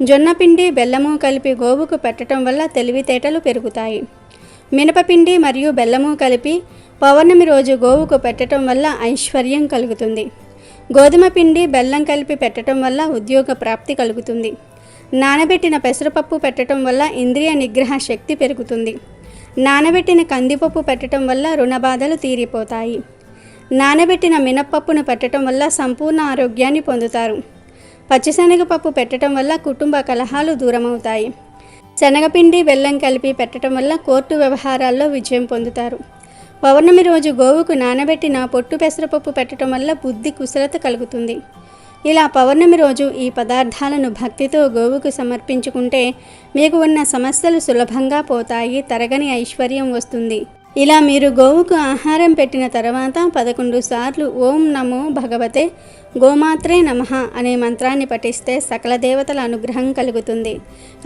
జొన్నపిండి బెల్లము కలిపి గోవుకు పెట్టడం వల్ల తెలివితేటలు పెరుగుతాయి. మినపపిండి మరియు బెల్లము కలిపి పౌర్ణమి రోజు గోవుకు పెట్టడం వల్ల ఐశ్వర్యం కలుగుతుంది. గోధుమ పిండి బెల్లం కలిపి పెట్టడం వల్ల ఉద్యోగ ప్రాప్తి కలుగుతుంది. నానబెట్టిన పెసరపప్పు పెట్టడం వల్ల ఇంద్రియ నిగ్రహ శక్తి పెరుగుతుంది. నానబెట్టిన కందిపప్పు పెట్టడం వల్ల రుణబాధలు తీరిపోతాయి. నానబెట్టిన మినప్పప్పును పెట్టడం వల్ల సంపూర్ణ ఆరోగ్యాన్ని పొందుతారు. పచ్చిశనగపప్పు పెట్టడం వల్ల కుటుంబ కలహాలు దూరమవుతాయి. శనగపిండి బెల్లం కలిపి పెట్టడం వల్ల కోర్టు వ్యవహారాల్లో విజయం పొందుతారు. పౌర్ణమి రోజు గోవుకు నానబెట్టిన పొట్టు పెసరపప్పు పెట్టడం వల్ల బుద్ధి కుశలత కలుగుతుంది. ఇలా పౌర్ణమి రోజు ఈ పదార్థాలను భక్తితో గోవుకు సమర్పించుకుంటే మీకు ఉన్న సమస్యలు సులభంగా పోతాయి, తరగని ఐశ్వర్యం వస్తుంది. ఇలా మీరు గోవుకు ఆహారం పెట్టిన తర్వాత 11 సార్లు ఓం నమో భగవతే గోమాత్రే నమః అనే మంత్రాన్ని పఠిస్తే సకల దేవతల అనుగ్రహం కలుగుతుంది.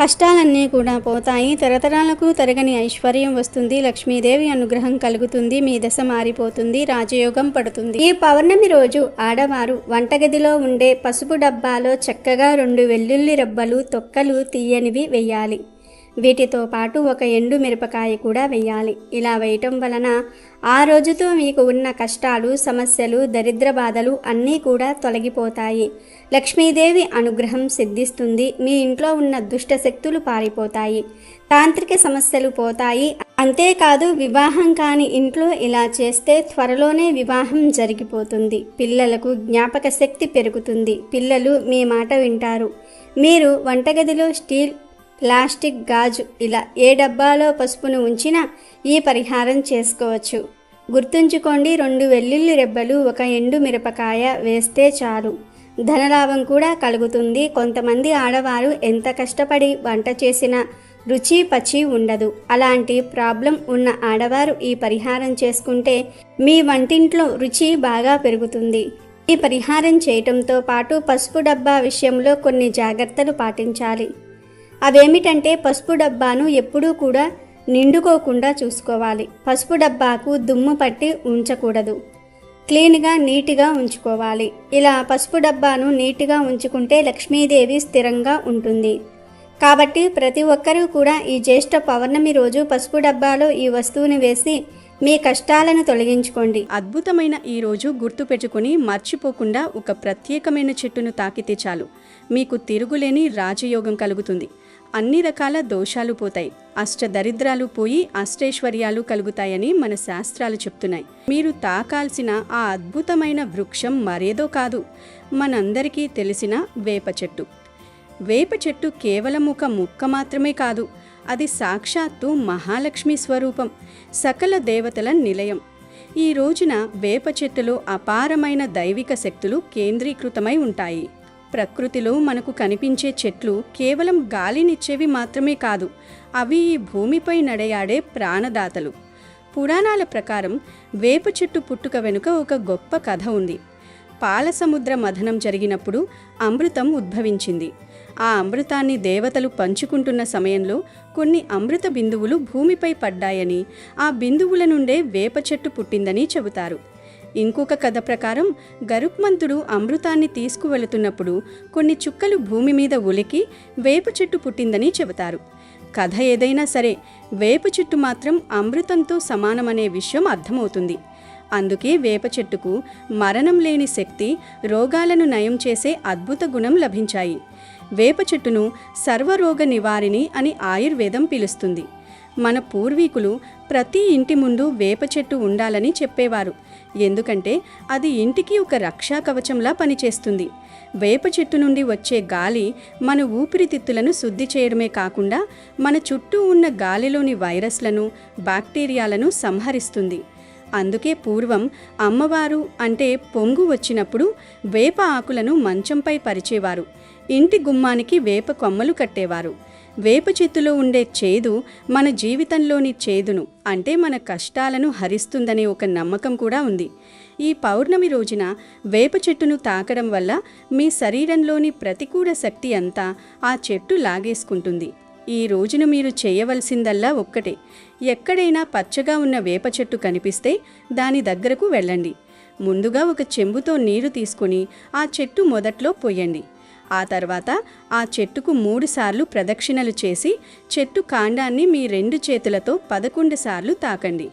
కష్టాలన్నీ కూడా పోతాయి, తరతరాలకు తరగని ఐశ్వర్యం వస్తుంది, లక్ష్మీదేవి అనుగ్రహం కలుగుతుంది, మీ దశ మారిపోతుంది, రాజయోగం పడుతుంది. ఈ పౌర్ణమి రోజు ఆడవారు వంటగదిలో ఉండే పసుపు డబ్బాలో చక్కగా 2 వెల్లుల్లి రెబ్బలు తొక్కలు తీయనివి వేయాలి. వీటితో పాటు ఒక ఎండు మిరపకాయ కూడా వేయాలి. ఇలా వేయటం వలన ఆ రోజుతో మీకు ఉన్న కష్టాలు, సమస్యలు, దరిద్ర బాధలు అన్నీ కూడా తొలగిపోతాయి. లక్ష్మీదేవి అనుగ్రహం సిద్ధిస్తుంది. మీ ఇంట్లో ఉన్న దుష్ట శక్తులు పారిపోతాయి. తాంత్రిక సమస్యలు పోతాయి. అంతేకాదు వివాహం కాని ఇంట్లో ఇలా చేస్తే త్వరలోనే వివాహం జరిగిపోతుంది. పిల్లలకు జ్ఞాపక శక్తి పెరుగుతుంది. పిల్లలు మీ మాట వింటారు. మీరు వంటగదిలో స్టీల్, ప్లాస్టిక్, గాజు ఇలా ఏ డబ్బాలో పసుపును ఉంచినా ఈ పరిహారం చేసుకోవచ్చు. గుర్తుంచుకోండి, 2 వెల్లుల్లి రెబ్బలు, 1 ఎండు మిరపకాయ వేస్తే చాలు. ధనలాభం కూడా కలుగుతుంది. కొంతమంది ఆడవారు ఎంత కష్టపడి వంట చేసినా రుచి పచి ఉండదు. అలాంటి ప్రాబ్లం ఉన్న ఆడవారు ఈ పరిహారం చేసుకుంటే మీ వంటింట్లో రుచి బాగా పెరుగుతుంది. ఈ పరిహారం చేయటంతో పాటు పసుపు డబ్బా విషయంలో కొన్ని జాగ్రత్తలు పాటించాలి. అవేమిటంటే పసుపు డబ్బాను ఎప్పుడూ కూడా నిండుకోకుండా చూసుకోవాలి. పసుపు డబ్బాకు దుమ్ము పట్టి ఉంచకూడదు. క్లీన్గా నీట్గా ఉంచుకోవాలి. ఇలా పసుపు డబ్బాను నీట్గా ఉంచుకుంటే లక్ష్మీదేవి స్థిరంగా ఉంటుంది. కాబట్టి ప్రతి ఒక్కరూ కూడా ఈ జ్యేష్ఠ పౌర్ణమి రోజు పసుపు డబ్బాలో ఈ వస్తువుని వేసి మీ కష్టాలను తొలగించుకోండి. అద్భుతమైన ఈ రోజు గుర్తుపెట్టుకుని మర్చిపోకుండా ఒక ప్రత్యేకమైన చెట్టును తాకితే చాలు, మీకు తిరుగులేని రాజయోగం కలుగుతుంది. అన్ని రకాల దోషాలు పోతాయి, అష్టదరిద్రాలు పోయి అష్టైశ్వర్యాలు కలుగుతాయని మన శాస్త్రాలు చెప్తున్నాయి. మీరు తాకాల్సిన ఆ అద్భుతమైన వృక్షం మరేదో కాదు, మనందరికీ తెలిసిన వేప చెట్టు. వేప చెట్టు కేవలం ఒక ముక్క మాత్రమే కాదు, అది సాక్షాత్తు మహాలక్ష్మి స్వరూపం, సకల దేవతల నిలయం. ఈ రోజున వేప చెట్టులో అపారమైన దైవిక శక్తులు కేంద్రీకృతమై ఉంటాయి. ప్రకృతిలో మనకు కనిపించే చెట్లు కేవలం గాలినిచ్చేవి మాత్రమే కాదు, అవి ఈ భూమిపై నడయాడే ప్రాణదాతలు. పురాణాల ప్రకారం వేప చెట్టు పుట్టుక వెనుక ఒక గొప్ప కథ ఉంది. పాలసముద్ర మథనం జరిగినప్పుడు అమృతం ఉద్భవించింది. ఆ అమృతాన్ని దేవతలు పంచుకుంటున్న సమయంలో కొన్ని అమృత బిందువులు భూమిపై పడ్డాయని, ఆ బిందువుల నుండే వేప చెట్టు పుట్టిందని చెబుతారు. ఇంకొక కథ ప్రకారం గరుత్మంతుడు అమృతాన్ని తీసుకువెళుతున్నప్పుడు కొన్ని చుక్కలు భూమి మీద ఉలికి వేప చెట్టు పుట్టిందని చెబుతారు. కథ ఏదైనా సరే, వేప చెట్టు మాత్రం అమృతంతో సమానమనే విషయం అర్థమవుతుంది. అందుకే వేప చెట్టుకు మరణం లేని శక్తి, రోగాలను నయం చేసే అద్భుత గుణం లభించాయి. వేప చెట్టును సర్వరోగ నివారిణి అని ఆయుర్వేదం పిలుస్తుంది. మన పూర్వీకులు ప్రతి ఇంటి ముందు వేప చెట్టు ఉండాలని చెప్పేవారు. ఎందుకంటే అది ఇంటికి ఒక రక్షా కవచంలా పనిచేస్తుంది. వేప చెట్టు నుండి వచ్చే గాలి మన ఊపిరితిత్తులను శుద్ధి చేయడమే కాకుండా మన చుట్టూ ఉన్న గాలిలోని వైరస్లను, బ్యాక్టీరియాలను సంహరిస్తుంది. అందుకే పూర్వం అమ్మవారు అంటే పొంగు వచ్చినప్పుడు వేప ఆకులను మంచంపై పరిచేవారు. ఇంటి గుమ్మానికి వేప కొమ్మలు కట్టేవారు. వేప చెట్టులో ఉండే చేదు మన జీవితంలోని చేదును అంటే మన కష్టాలను హరిస్తుందనే ఒక నమ్మకం కూడా ఉంది. ఈ పౌర్ణమి రోజున వేప చెట్టును తాకడం వల్ల మీ శరీరంలోని ప్రతికూల శక్తి అంతా ఆ చెట్టు లాగేసుకుంటుంది. ఈ రోజున మీరు చేయవలసిందల్లా ఒక్కటే, ఎక్కడైనా పచ్చగా ఉన్న వేప చెట్టు కనిపిస్తే దాని దగ్గరకు వెళ్ళండి. ముందుగా ఒక చెంబుతో నీరు తీసుకుని ఆ చెట్టు మొదట్లో పోయండి. ఆ తర్వాత ఆ చెట్టుకు 3 సార్లు ప్రదక్షిణలు చేసి చెట్టు కాండాన్ని మీ 2 చేతులతో 11 సార్లు తాకండి.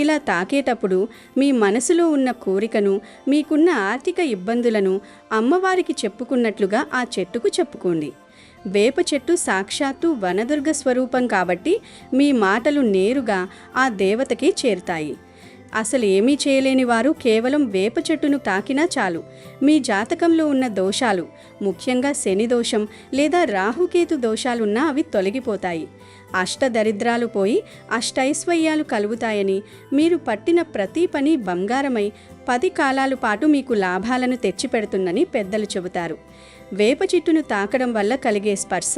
ఇలా తాకేటప్పుడు మీ మనసులో ఉన్న కోరికను, మీకున్న ఆర్థిక ఇబ్బందులను అమ్మవారికి చెప్పుకున్నట్లుగా ఆ చెట్టుకు చెప్పుకోండి. వేప చెట్టు సాక్షాత్తు వనదుర్గ స్వరూపం కాబట్టి మీ మాటలు నేరుగా ఆ దేవతకే చేరుతాయి. అసలు ఏమీ చేయలేని వారు కేవలం వేప చెట్టును తాకినా చాలు, మీ జాతకంలో ఉన్న దోషాలు, ముఖ్యంగా శని దోషం లేదా రాహుకేతు దోషాలున్నా అవి తొలగిపోతాయి. అష్టదరిద్రాలు పోయి అష్టైశ్వర్యాలు కలుగుతాయని, మీరు పట్టిన ప్రతి పని బంగారమై 10 కాలాల పాటు మీకు లాభాలను తెచ్చిపెడుతుందని పెద్దలు చెబుతారు. వేప చెట్టును తాకడం వల్ల కలిగే స్పర్శ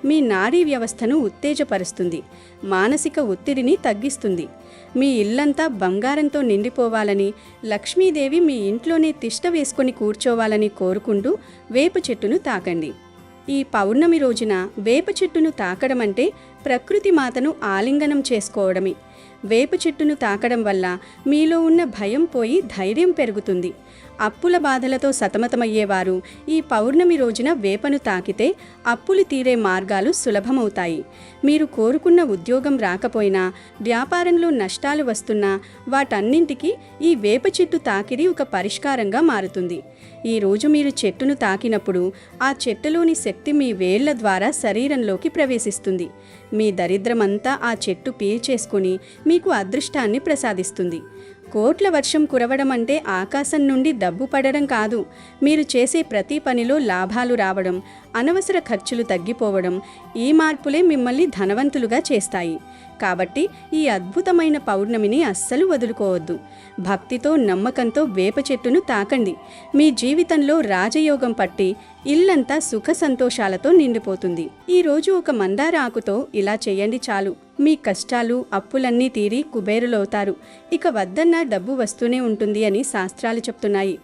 మీ నాడీ వ్యవస్థను ఉత్తేజపరుస్తుంది, మానసిక ఒత్తిడిని తగ్గిస్తుంది. మీ ఇల్లంతా బంగారంతో నిండిపోవాలని, లక్ష్మీదేవి మీ ఇంట్లోనే తిష్ట వేసుకొని కూర్చోవాలని కోరుకుంటూ వేప చెట్టును తాకండి. ఈ పౌర్ణమి రోజున వేప చెట్టును తాకడం అంటే ప్రకృతి మాతను ఆలింగనం చేసుకోవడమే. వేప చెట్టును తాకడం వల్ల మీలో ఉన్న భయం పోయి ధైర్యం పెరుగుతుంది. అప్పుల బాధలతో సతమతమయ్యేవారు ఈ పౌర్ణమి రోజున వేపను తాకితే అప్పులు తీరే మార్గాలు సులభమవుతాయి. మీరు కోరుకున్న ఉద్యోగం రాకపోయినా, వ్యాపారంలో నష్టాలు వస్తున్నా వాటన్నింటికీ ఈ వేప చెట్టు తాకిడి ఒక పరిష్కారంగా మారుతుంది. ఈరోజు మీరు చెట్టును తాకినప్పుడు ఆ చెట్టులోని శక్తి మీ వేళ్ల ద్వారా శరీరంలోకి ప్రవేశిస్తుంది. మీ దరిద్రమంతా ఆ చెట్టు పీల్చేసుకుని మీకు అదృష్టాన్ని ప్రసాదిస్తుంది. కోట్ల వర్షం కురవడం అంటే ఆకాశం నుండి డబ్బు పడడం కాదు, మీరు చేసే ప్రతి పనిలో లాభాలు రావడం, అనవసర ఖర్చులు తగ్గిపోవడం, ఈ మార్పులే మిమ్మల్ని ధనవంతులుగా చేస్తాయి. కాబట్టి ఈ అద్భుతమైన పౌర్ణమిని అస్సలు వదులుకోవద్దు. భక్తితో, నమ్మకంతో వేప చెట్టును తాకండి. మీ జీవితంలో రాజయోగం పట్టి ఇల్లంతా సుఖ సంతోషాలతో నిండిపోతుంది. ఈరోజు ఒక మందార ఆకుతో ఇలా చేయండి చాలు, మీ కష్టాలు, అప్పులన్నీ తీరి కుబేరులవుతారు. ఇక వద్దన్న డబ్బు వస్తూనే ఉంటుంది అని శాస్త్రాలు చెప్తున్నాయి.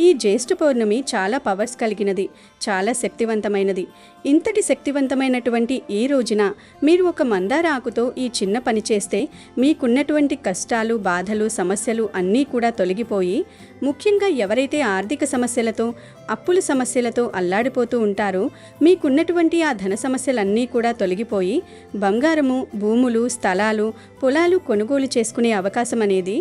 ఈ జ్యేష్ఠ పౌర్ణమి చాలా పవర్స్ కలిగినది, చాలా శక్తివంతమైనది. ఇంతటి శక్తివంతమైనటువంటి ఈ రోజున మీరు ఒక మందార ఆకుతో ఈ చిన్న పని చేస్తే మీకున్నటువంటి కష్టాలు, బాధలు, సమస్యలు అన్నీ కూడా తొలగిపోయి, ముఖ్యంగా ఎవరైతే ఆర్థిక సమస్యలతో, అప్పుల సమస్యలతో అల్లాడిపోతూ ఉంటారో మీకున్నటువంటి ఆ ధన సమస్యలన్నీ కూడా తొలగిపోయి బంగారము, భూములు, స్థలాలు, పొలాలు కొనుగోలు చేసుకునే అవకాశం అనేది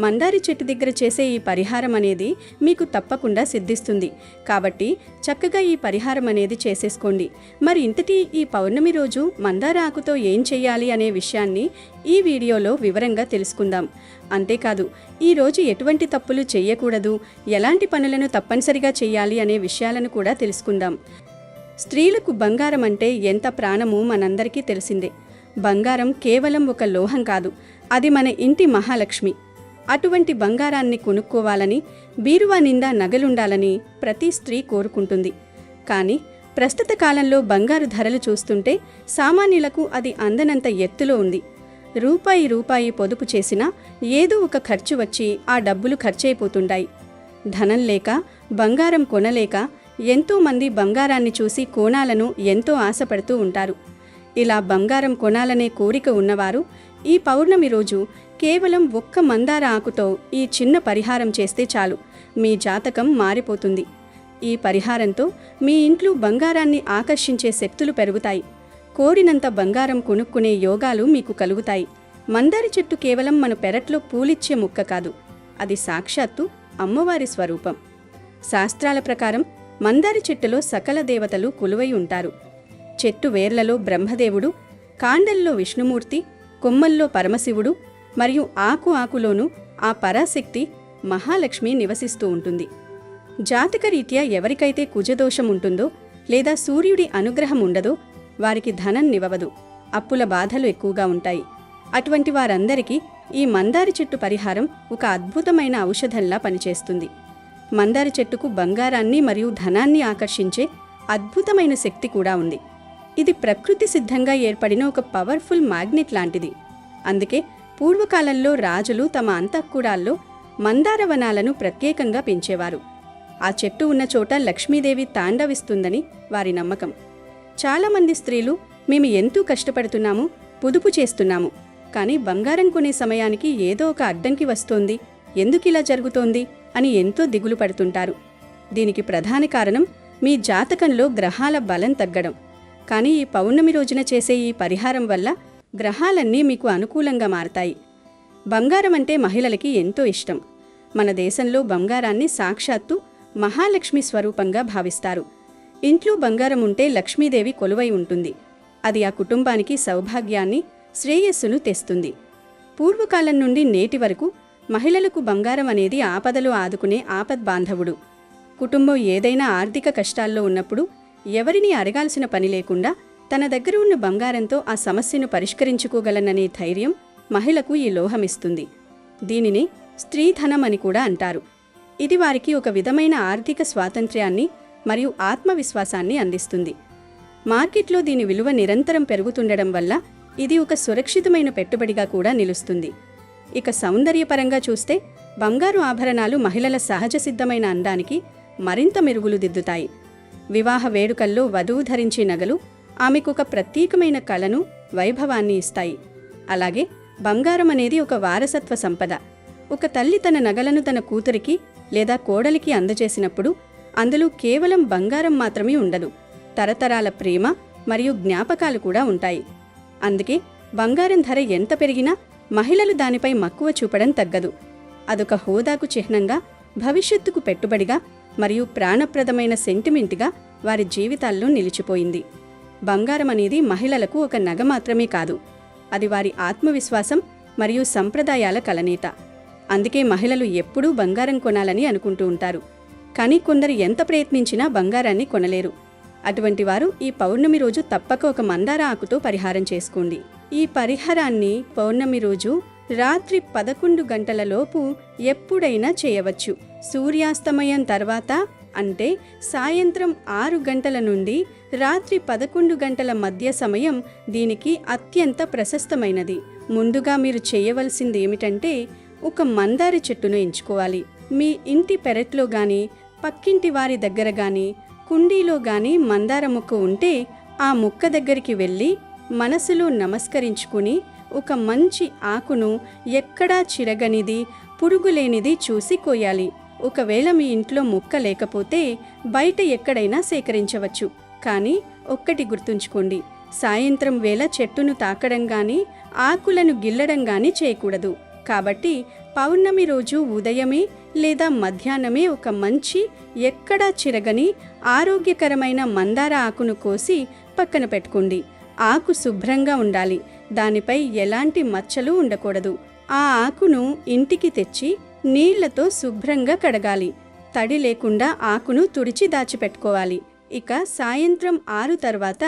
మందారి చెట్టు దగ్గర చేసే ఈ పరిహారం అనేది మీకు తప్పకుండా సిద్ధిస్తుంది. కాబట్టి చక్కగా ఈ పరిహారం అనేది చేసేసుకోండి. మరి ఇంతటి ఈ పౌర్ణమి రోజు మందార ఆకుతో ఏం చేయాలి అనే విషయాన్ని ఈ వీడియోలో వివరంగా తెలుసుకుందాం. అంతేకాదు ఈరోజు ఎటువంటి తప్పులు చేయకూడదు, ఎలాంటి పనులను తప్పనిసరిగా చేయాలి అనే విషయాలను కూడా తెలుసుకుందాం. స్త్రీలకు బంగారం అంటే ఎంత ప్రాణమో మనందరికీ తెలిసిందే. బంగారం కేవలం ఒక లోహం కాదు, అది మన ఇంటి మహాలక్ష్మి. అటువంటి బంగారాన్ని కొనుక్కోవాలని, బీరువా నిండా నగలుండాలని ప్రతి స్త్రీ కోరుకుంటుంది. కానీ ప్రస్తుత కాలంలో బంగారు ధరలు చూస్తుంటే సామాన్యులకు అది అందనంత ఎత్తులో ఉంది. రూపాయి పొదుపు చేసినా ఏదో ఒక ఖర్చు వచ్చి ఆ డబ్బులు ఖర్చయిపోతుంటాయి. ధనం లేక, బంగారం కొనలేక ఎంతోమంది బంగారాన్ని చూసి కొనాలను ఎంతో ఆశపడుతూ ఉంటారు. ఇలా బంగారం కొనాలనే కోరిక ఉన్నవారు ఈ పౌర్ణమి రోజు కేవలం ఒక్క మందార ఆకుతో ఈ చిన్న పరిహారం చేస్తే చాలు, మీ జాతకం మారిపోతుంది. ఈ పరిహారంతో మీ ఇంట్లో బంగారాన్ని ఆకర్షించే శక్తులు పెరుగుతాయి. కోరినంత బంగారం కొనుక్కునే యోగాలు మీకు కలుగుతాయి. మందార చెట్టు కేవలం మన పెరట్లో పూలిచ్చే ముక్క కాదు, అది సాక్షాత్తు అమ్మవారి స్వరూపం. శాస్త్రాల ప్రకారం మందార చెట్టులో సకల దేవతలు కొలువై ఉంటారు. చెట్టు వేర్లలో బ్రహ్మదేవుడు, కాండల్లో విష్ణుమూర్తి, కొమ్మల్లో పరమశివుడు మరియు ఆకులోనూ ఆ పరాశక్తి మహాలక్ష్మి నివసిస్తూ ఉంటుంది. జాతకరీత్యా ఎవరికైతే కుజదోషం ఉంటుందో లేదా సూర్యుడి అనుగ్రహం ఉండదో వారికి ధనం నివవదు, అప్పుల బాధలు ఎక్కువగా ఉంటాయి. అటువంటి వారందరికీ ఈ మందార చెట్టు పరిహారం ఒక అద్భుతమైన ఔషధంలా పనిచేస్తుంది. మందార చెట్టుకు బంగారాన్ని మరియు ధనాన్ని ఆకర్షించే అద్భుతమైన శక్తి కూడా ఉంది. ఇది ప్రకృతి సిద్ధంగా ఏర్పడిన ఒక పవర్ఫుల్ మ్యాగ్నెట్ లాంటిది. అందుకే పూర్వకాలంలో రాజులు తమ అంతఃపురాల్లో మందార వనాలను ప్రత్యేకంగా పెంచేవారు. ఆ చెట్టు ఉన్న చోట లక్ష్మీదేవి తాండవిస్తుందని వారి నమ్మకం. చాలామంది స్త్రీలు మేము ఎంతో కష్టపడుతున్నాము, పొదుపు చేస్తున్నాము, కానీ బంగారం కొనే సమయానికి ఏదో ఒక అడ్డంకి వస్తోంది, ఎందుకిలా జరుగుతోంది అని ఎంతో దిగులు పడుతుంటారు. దీనికి ప్రధాన కారణం మీ జాతకంలో గ్రహాల బలం తగ్గడం. కానీ ఈ పౌర్ణమి రోజున చేసే ఈ పరిహారం వల్ల గ్రహాలన్నీ మీకు అనుకూలంగా మారతాయి. బంగారం అంటే మహిళలకి ఎంతో ఇష్టం. మన దేశంలో బంగారాన్ని సాక్షాత్తు మహాలక్ష్మి స్వరూపంగా భావిస్తారు. ఇంట్లో బంగారం ఉంటే లక్ష్మీదేవి కొలువై ఉంటుంది. అది ఆ కుటుంబానికి సౌభాగ్యాన్ని, శ్రేయస్సును తెస్తుంది. పూర్వకాలం నుండి నేటి వరకు మహిళలకు బంగారం అనేది ఆపదలో ఆదుకునే ఆపద్బాంధవుడు. కుటుంబం ఏదైనా ఆర్థిక కష్టాల్లో ఉన్నప్పుడు ఎవరినీ అడగాల్సిన పని లేకుండా తన దగ్గర ఉన్న బంగారంతో ఆ సమస్యను పరిష్కరించుకోగలననే ధైర్యం మహిళకు ఈ లోహమిస్తుంది. దీనిని స్త్రీధనం అని కూడా అంటారు. ఇది వారికి ఒక విధమైన ఆర్థిక స్వాతంత్ర్యాన్ని మరియు ఆత్మవిశ్వాసాన్ని అందిస్తుంది. మార్కెట్లో దీని విలువ నిరంతరం పెరుగుతుండడం వల్ల ఇది ఒక సురక్షితమైన పెట్టుబడిగా కూడా నిలుస్తుంది. ఇక సౌందర్యపరంగా చూస్తే బంగారు ఆభరణాలు మహిళల సహజ సిద్ధమైన అందానికి మరింత మెరుగులు దిద్దుతాయి. వివాహ వేడుకల్లో వధువు ధరించే నగలు ఆమెకొక ప్రత్యేకమైన కళను, వైభవాన్ని ఇస్తాయి. అలాగే బంగారం అనేది ఒక వారసత్వ సంపద. ఒక తల్లి తన నగలను తన కూతురికి లేదా కోడలికి అందజేసినప్పుడు అందులో కేవలం బంగారం మాత్రమే ఉండదు, తరతరాల ప్రేమ మరియు జ్ఞాపకాలు కూడా ఉంటాయి. అందుకే బంగారం ధర ఎంత పెరిగినా మహిళలు దానిపై మక్కువ చూపడం తగ్గదు. అదొక హోదాకు చిహ్నంగా, భవిష్యత్తుకు పెట్టుబడిగా మరియు ప్రాణప్రదమైన సెంటిమెంట్గా వారి జీవితాల్లో నిలిచిపోయింది. బంగారం అనేది మహిళలకు ఒక నగ మాత్రమే కాదు, అది వారి ఆత్మవిశ్వాసం మరియు సంప్రదాయాల కలనేత. అందుకే మహిళలు ఎప్పుడూ బంగారం కొనాలని అనుకుంటూ ఉంటారు. కానీ కొందరు ఎంత ప్రయత్నించినా బంగారాన్ని కొనలేరు. అటువంటి వారు ఈ పౌర్ణమి రోజు తప్పక ఒక మందార ఆకుతో పరిహారం చేసుకోండి. ఈ పరిహారాన్ని పౌర్ణమి రోజు రాత్రి 11 గంటలలోపు ఎప్పుడైనా చేయవచ్చు. సూర్యాస్తమయం తర్వాత, అంటే సాయంత్రం 6 గంటల నుండి రాత్రి 11 గంటల మధ్య సమయం దీనికి అత్యంత ప్రశస్తమైనది. ముందుగా మీరు చేయవలసింది ఏమిటంటే ఒక మందార చెట్టును ఎంచుకోవాలి. మీ ఇంటి పెరట్లో గాని, పక్కింటి వారి దగ్గర గాని, కుండీలో గాని మందార మొక్క ఉంటే ఆ మొక్క దగ్గరికి వెళ్ళి మనసులో నమస్కరించుకుని ఒక మంచి ఆకును ఎక్కడా చిరగనిది, పురుగులేనిది చూసి కోయాలి. ఒకవేళ మీ ఇంట్లో మొక్క లేకపోతే బయట ఎక్కడైనా సేకరించవచ్చు. కానీ ఒక్కటి గుర్తుంచుకోండి, సాయంత్రం వేళ చెట్టును తాకడం గాని, ఆకులను గిల్లడం గాని చేయకూడదు. కాబట్టి పౌర్ణమి రోజు ఉదయమే లేదా మధ్యాహ్నమే ఒక మంచి, ఎక్కడా చిరగని, ఆరోగ్యకరమైన మందార ఆకును కోసి పక్కన పెట్టుకోండి. ఆకు శుభ్రంగా ఉండాలి, దానిపై ఎలాంటి మచ్చలు ఉండకూడదు. ఆ ఆకును ఇంటికి తెచ్చి నీళ్లతో శుభ్రంగా కడగాలి. తడి లేకుండా ఆకును తుడిచి దాచిపెట్టుకోవాలి. ఇక సాయంత్రం 6 తర్వాత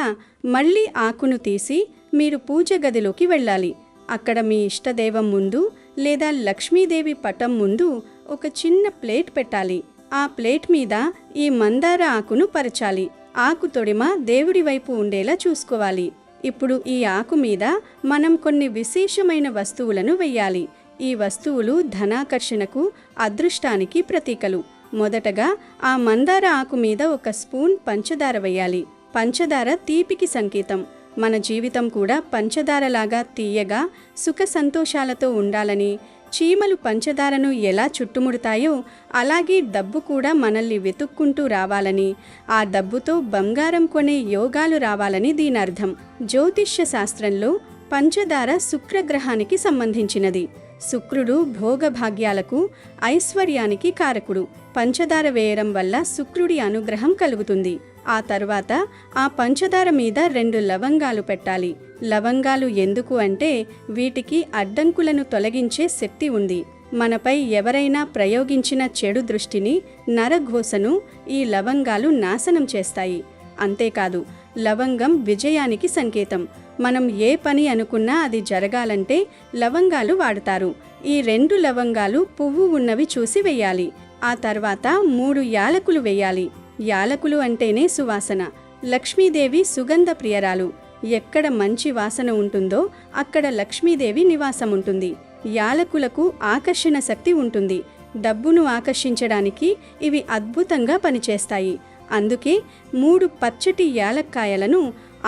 మళ్ళీ ఆకును తీసి మీరు పూజ గదిలోకి వెళ్ళాలి. అక్కడ మీ ఇష్టదైవం ముందు లేదా లక్ష్మీదేవి పటం ముందు ఒక చిన్న ప్లేట్ పెట్టాలి. ఆ ప్లేట్ మీద ఈ మందార ఆకును పరచాలి. ఆకు తొడిమ దేవుడి వైపు ఉండేలా చూసుకోవాలి. ఇప్పుడు ఈ ఆకు మీద మనం కొన్ని విశేషమైన వస్తువులను వెయ్యాలి. ఈ వస్తువులు ధనాకర్షణకు, అదృష్టానికి ప్రతీకలు. మొదటగా ఆ మందార ఆకు మీద ఒక స్పూన్ పంచదార వేయాలి. పంచదార తీపికి సంకేతం. మన జీవితం కూడా పంచదారలాగా తీయగా సుఖ సంతోషాలతో ఉండాలని, చీమలు పంచదారను ఎలా చుట్టుముడతాయో అలాగే డబ్బు కూడా మనల్ని వెతుక్కుంటూ రావాలని, ఆ డబ్బుతో బంగారం కొనే యోగాలు రావాలని దీని అర్థం. జ్యోతిష్య శాస్త్రంలో పంచదార శుక్రగ్రహానికి సంబంధించినది. శుక్రుడు భోగభాగ్యాలకు, ఐశ్వర్యానికి కారకుడు. పంచదార వేయడం వల్ల శుక్రుడి అనుగ్రహం కలుగుతుంది. ఆ తర్వాత ఆ పంచదార మీద 2 లవంగాలు పెట్టాలి. లవంగాలు ఎందుకు అంటే వీటికి అడ్డంకులను తొలగించే శక్తి ఉంది. మనపై ఎవరైనా ప్రయోగించిన చెడు దృష్టిని, నరఘోషను ఈ లవంగాలు నాశనం చేస్తాయి. అంతేకాదు, లవంగం విజయానికి సంకేతం. మనం ఏ పని అనుకున్నా అది జరగాలంటే లవంగాలు వాడతారు. ఈ 2 లవంగాలు పువ్వు ఉన్నవి చూసి వేయాలి. ఆ తర్వాత 3 యాలకులు వేయాలి. యాలకులు అంటేనే సువాసన. లక్ష్మీదేవి సుగంధ ప్రియరాలు. ఎక్కడ మంచి వాసన ఉంటుందో అక్కడ లక్ష్మీదేవి నివాసం ఉంటుంది. యాలకులకు ఆకర్షణ శక్తి ఉంటుంది. డబ్బును ఆకర్షించడానికి ఇవి అద్భుతంగా పనిచేస్తాయి. అందుకే 3 పచ్చటి యాలక్కాయలను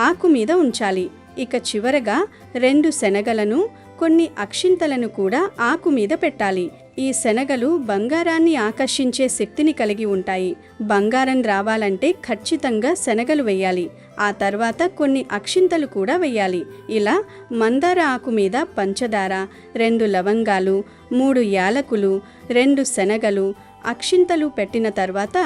ఆకు మీద ఉంచాలి. ఇక చివరగా 2 శనగలను, కొన్ని అక్షింతలను కూడా ఆకు మీద పెట్టాలి. ఈ శనగలు బంగారాన్ని ఆకర్షించే శక్తిని కలిగి ఉంటాయి. బంగారం రావాలంటే ఖచ్చితంగా శనగలు వేయాలి. ఆ తర్వాత కొన్ని అక్షింతలు కూడా వేయాలి. ఇలా మందార ఆకు మీద పంచదార, 2 లవంగాలు, 3 యాలకులు, 2 శనగలు, అక్షింతలు పెట్టిన తర్వాత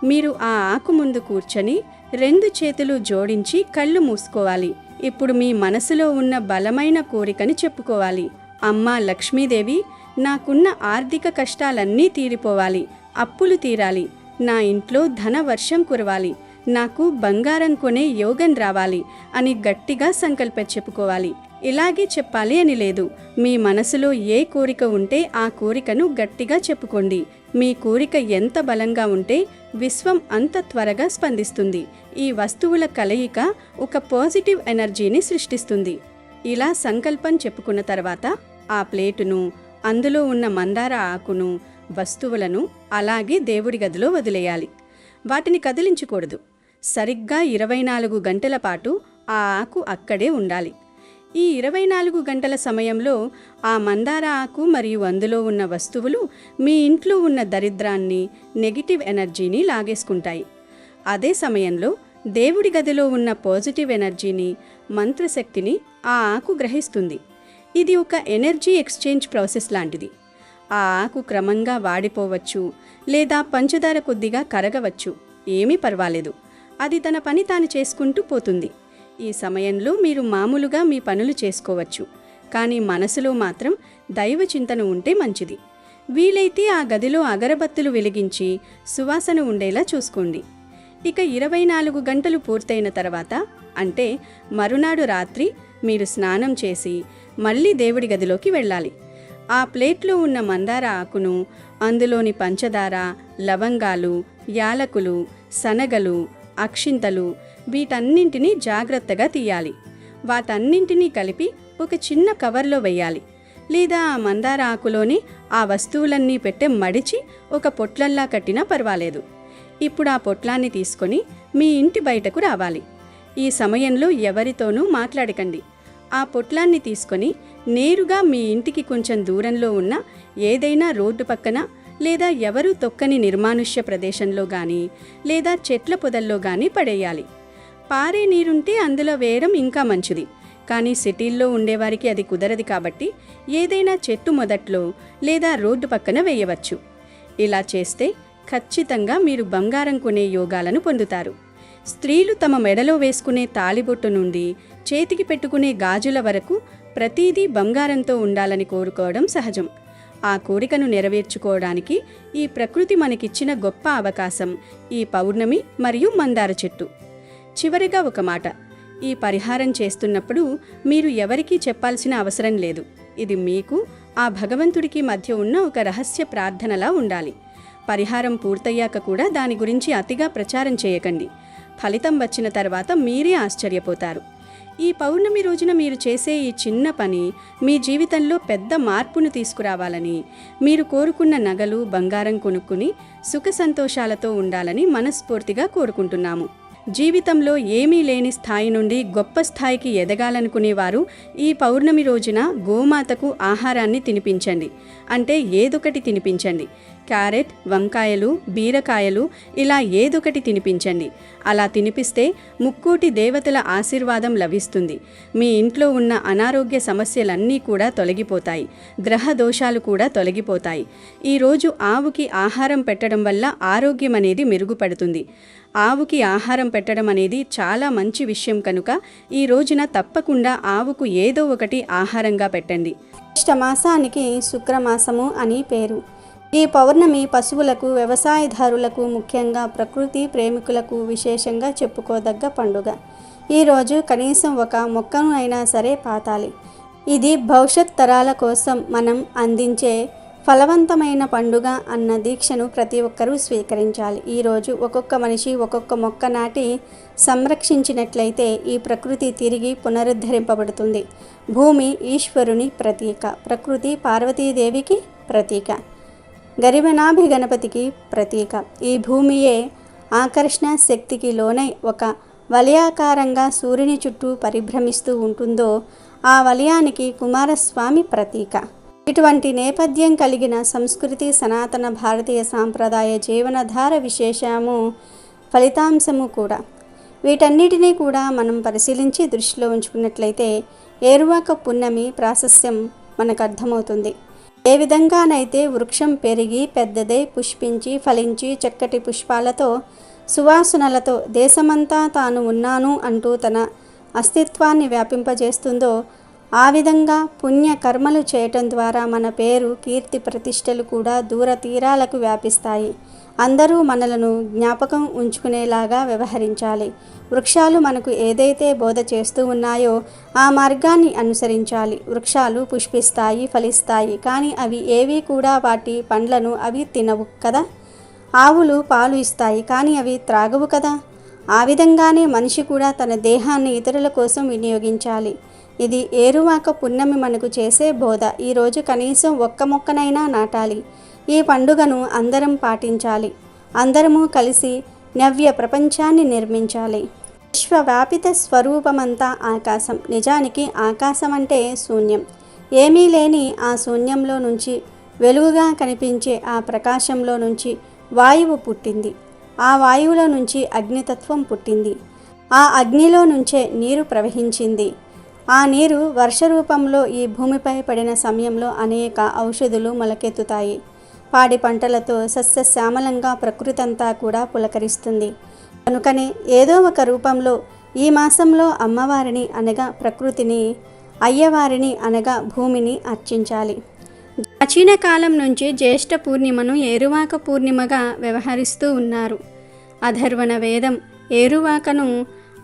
మీరు ఆ ఆకు ముందు కూర్చొని 2 చేతులు జోడించి కళ్ళు మూసుకోవాలి. ఇప్పుడు మీ మనసులో ఉన్న బలమైన కోరికని చెప్పుకోవాలి. అమ్మా లక్ష్మీదేవి, నాకున్న ఆర్థిక కష్టాలన్నీ తీరిపోవాలి, అప్పులు తీరాలి, నా ఇంట్లో ధన వర్షం కురవాలి, నాకు బంగారం కొనే యోగం రావాలి అని గట్టిగా సంకల్పం చెప్పుకోవాలి. ఇలాగే చెప్పాలి అని లేదు. మీ మనసులో ఏ కోరిక ఉంటే ఆ కోరికను గట్టిగా చెప్పుకోండి. మీ కోరిక ఎంత బలంగా ఉంటే విశ్వం అంత త్వరగా స్పందిస్తుంది. ఈ వస్తువుల కలయిక ఒక పాజిటివ్ ఎనర్జీని సృష్టిస్తుంది. ఇలా సంకల్పం చెప్పుకున్న తర్వాత ఆ ప్లేటును, అందులో ఉన్న మందార ఆకును, వస్తువులను అలాగే దేవుడి గదిలో వదిలేయాలి. వాటిని కదిలించకూడదు. సరిగ్గా 24 గంటల పాటు ఆ ఆకు అక్కడే ఉండాలి. ఈ 24 గంటల సమయంలో ఆ మందార ఆకు మరియు అందులో ఉన్న వస్తువులు మీ ఇంట్లో ఉన్న దరిద్రాన్ని, నెగిటివ్ ఎనర్జీని లాగేసుకుంటాయి. అదే సమయంలో దేవుడి గదిలో ఉన్న పాజిటివ్ ఎనర్జీని, మంత్రశక్తిని ఆ ఆకు గ్రహిస్తుంది. ఇది ఒక ఎనర్జీ ఎక్స్చేంజ్ ప్రాసెస్ లాంటిది. ఆ ఆకు క్రమంగా వాడిపోవచ్చు, లేదా పంచదార కొద్దిగా కరగవచ్చు. ఏమీ పర్వాలేదు, అది తన పని తాను చేసుకుంటూ పోతుంది. ఈ సమయంలో మీరు మామూలుగా మీ పనులు చేసుకోవచ్చు, కానీ మనసులో మాత్రం దైవ చింతన ఉంటే మంచిది. వీలైతే ఆ గదిలో అగరబత్తులు వెలిగించి సువాసన ఉండేలా చూసుకోండి. ఇక 24 గంటలు పూర్తయిన తర్వాత, అంటే మరునాడు రాత్రి మీరు స్నానం చేసి మళ్ళీ దేవుడి గదిలోకి వెళ్ళాలి. ఆ ప్లేట్లో ఉన్న మందార ఆకును, అందులోని పంచదార, లవంగాలు, యాలకులు, శనగలు, అక్షింతలు వీటన్నింటినీ జాగ్రత్తగా తీయాలి. వాటన్నింటినీ కలిపి ఒక చిన్న కవర్లో వేయాలి. లేదా ఆ మందార ఆకులోని ఆ వస్తువులన్నీ పెట్టే మడిచి ఒక పొట్లల్లా కట్టినా పర్వాలేదు. ఇప్పుడు ఆ పొట్లాన్ని తీసుకొని మీ ఇంటి బయటకు రావాలి. ఈ సమయంలో ఎవరితోనూ మాట్లాడకండి. ఆ పొట్లాన్ని తీసుకొని నేరుగా మీ ఇంటికి కొంచెం దూరంలో ఉన్న ఏదైనా రోడ్డు పక్కన, లేదా ఎవరూ తొక్కని నిర్మానుష్య ప్రదేశంలో కానీ, లేదా చెట్ల పొదల్లో కానీ పడేయాలి. పారే నీరుంటే అందులో వేయడం ఇంకా మంచిది. కానీ సిటీల్లో ఉండేవారికి అది కుదరదు కాబట్టి ఏదైనా చెట్టు మొదట్లో లేదా రోడ్డు పక్కన వేయవచ్చు. ఇలా చేస్తే ఖచ్చితంగా మీరు బంగారం కొనే యోగాలను పొందుతారు. స్త్రీలు తమ మెడలో వేసుకునే తాళిబొట్టు నుండి చేతికి పెట్టుకునే గాజుల వరకు ప్రతిదీ బంగారంతో ఉండాలని కోరుకోవడం సహజం. ఆ కోరికను నెరవేర్చుకోవడానికి ఈ ప్రకృతి మనకిచ్చిన గొప్ప అవకాశం ఈ పౌర్ణమి మరియు మందార చెట్టు. చివరిగా ఒక మాట, ఈ పరిహారం చేస్తున్నప్పుడు మీరు ఎవరికీ చెప్పాల్సిన అవసరం లేదు. ఇది మీకు ఆ భగవంతుడికి మధ్య ఉన్న ఒక రహస్య ప్రార్థనలా ఉండాలి. పరిహారం పూర్తయ్యాక కూడా దాని గురించి అతిగా ప్రచారం చేయకండి. ఫలితం వచ్చిన తర్వాత మీరే ఆశ్చర్యపోతారు. ఈ పౌర్ణమి రోజున మీరు చేసే ఈ చిన్న పని మీ జీవితంలో పెద్ద మార్పును తీసుకురావాలని, మీరు కోరుకున్న నగలు, బంగారం కొనుక్కుని సుఖ సంతోషాలతో ఉండాలని మనస్ఫూర్తిగా కోరుకుంటున్నాము. జీవితంలో ఏమీ లేని స్థాయి నుండి గొప్ప స్థాయికి ఎదగాలనుకునేవారు ఈ పౌర్ణమి రోజున గోమాతకు ఆహారాన్ని తినిపించండి. అంటే ఏదొకటి తినిపించండి. క్యారెట్, వంకాయలు, బీరకాయలు ఇలా ఏదొకటి తినిపించండి. అలా తినిపిస్తే ముక్కోటి దేవతల ఆశీర్వాదం లభిస్తుంది. మీ ఇంట్లో ఉన్న అనారోగ్య సమస్యలన్నీ కూడా తొలగిపోతాయి. గ్రహ దోషాలు కూడా తొలగిపోతాయి. ఈరోజు ఆవుకి ఆహారం పెట్టడం వల్ల ఆరోగ్యం అనేది మెరుగుపడుతుంది. ఆవుకి ఆహారం పెట్టడం అనేది చాలా మంచి విషయం కనుక ఈ రోజున తప్పకుండా ఆవుకు ఏదో ఒకటి ఆహారంగా పెట్టండి. మాసానికి శుక్రమాసము అని పేరు. ఈ పౌర్ణమి పశువులకు, వ్యవసాయదారులకు, ముఖ్యంగా ప్రకృతి ప్రేమికులకు విశేషంగా చెప్పుకోదగ్గ పండుగ. ఈరోజు కనీసం ఒక మొక్కను అయినా సరే పాతాలి. ఇది భవిష్యత్ తరాల కోసం మనం అందించే ఫలవంతమైన పండుగ అన్న దీక్షను ప్రతి ఒక్కరూ స్వీకరించాలి. ఈరోజు ఒక్కొక్క మనిషి ఒక్కొక్క మొక్క నాటి సంరక్షించినట్లయితే ఈ ప్రకృతి తిరిగి పునరుద్ధరింపబడుతుంది. భూమి ఈశ్వరుని ప్రతీక, ప్రకృతి పార్వతీదేవికి ప్రతీక, గరిమనాభి గణపతికి ప్రతీక. ఈ భూమియే ఆకర్షణ శక్తికి లోనై ఒక వలయాకారంగా సూర్యుని చుట్టూ పరిభ్రమిస్తూ ఉంటుందో ఆ వలయానికి కుమారస్వామి ప్రతీక. ఇటువంటి నేపథ్యం కలిగిన సంస్కృతి సనాతన భారతీయ సాంప్రదాయ జీవనధార విశేషము, ఫలితాంశము కూడా. వీటన్నిటినీ కూడా మనం పరిశీలించి దృష్టిలో ఉంచుకున్నట్లయితే ఏరువాక పున్నమి ప్రాశస్యం మనకు అర్థమవుతుంది. ఏ విధంగానైతే వృక్షం పెరిగి పెద్దదై పుష్పించి ఫలించి చక్కటి పుష్పాలతో సువాసనలతో దేశమంతా తాను ఉన్నాను అంటూ తన అస్తిత్వాన్ని వ్యాపింపజేస్తుందో ఆ విధంగా పుణ్య కర్మలు చేయటం ద్వారా మన పేరు, కీర్తి, ప్రతిష్టలు కూడా దూర తీరాలకు వ్యాపిస్తాయి. అందరూ మనలను జ్ఞాపకం ఉంచుకునేలాగా వ్యవహరించాలి. వృక్షాలు మనకు ఏదైతే బోధ చేస్తూ ఉన్నాయో ఆ మార్గాన్ని అనుసరించాలి. వృక్షాలు పుష్పిస్తాయి, ఫలిస్తాయి, కానీ అవి ఏవి కూడా వాటి పండ్లను అవి తినవు కదా. ఆవులు పాలు ఇస్తాయి, కానీ అవి త్రాగవు కదా. ఆ విధంగానే మనిషి కూడా తన దేహాన్ని ఇతరుల కోసం వినియోగించాలి. ఇది ఏరువాక పున్నమి మనకు చేసే బోధ. ఈరోజు కనీసం ఒక్క మొక్కనైనా నాటాలి. ఈ పండుగను అందరం పాటించాలి. అందరము కలిసి నవ్య ప్రపంచాన్ని నిర్మించాలి. విశ్వవ్యాపిత స్వరూపమంతా ఆకాశం. నిజానికి ఆకాశం అంటే శూన్యం. ఏమీ లేని ఆ శూన్యంలో నుంచి వెలుగుగా కనిపించే ఆ ప్రకాశంలో నుంచి వాయువు పుట్టింది. ఆ వాయువులో నుంచి అగ్నితత్వం పుట్టింది. ఆ అగ్నిలో నుంచే నీరు ప్రవహించింది. ఆ నీరు వర్ష రూపంలో ఈ భూమిపై పడిన సమయంలో అనేక ఔషధులు మొలకెత్తుతాయి. పాడి పంటలతో సస్యశ్యామలంగా ప్రకృతి అంతా కూడా పులకరిస్తుంది. కనుకనే ఏదో ఒక రూపంలో ఈ మాసంలో అమ్మవారిని అనగా ప్రకృతిని, అయ్యవారిని అనగా భూమిని అర్చించాలి. ప్రాచీన కాలం నుంచి జ్యేష్ఠ పూర్ణిమను ఏరువాక పూర్ణిమగా వ్యవహరిస్తూ ఉన్నారు. అధర్వణ వేదం ఏరువాకను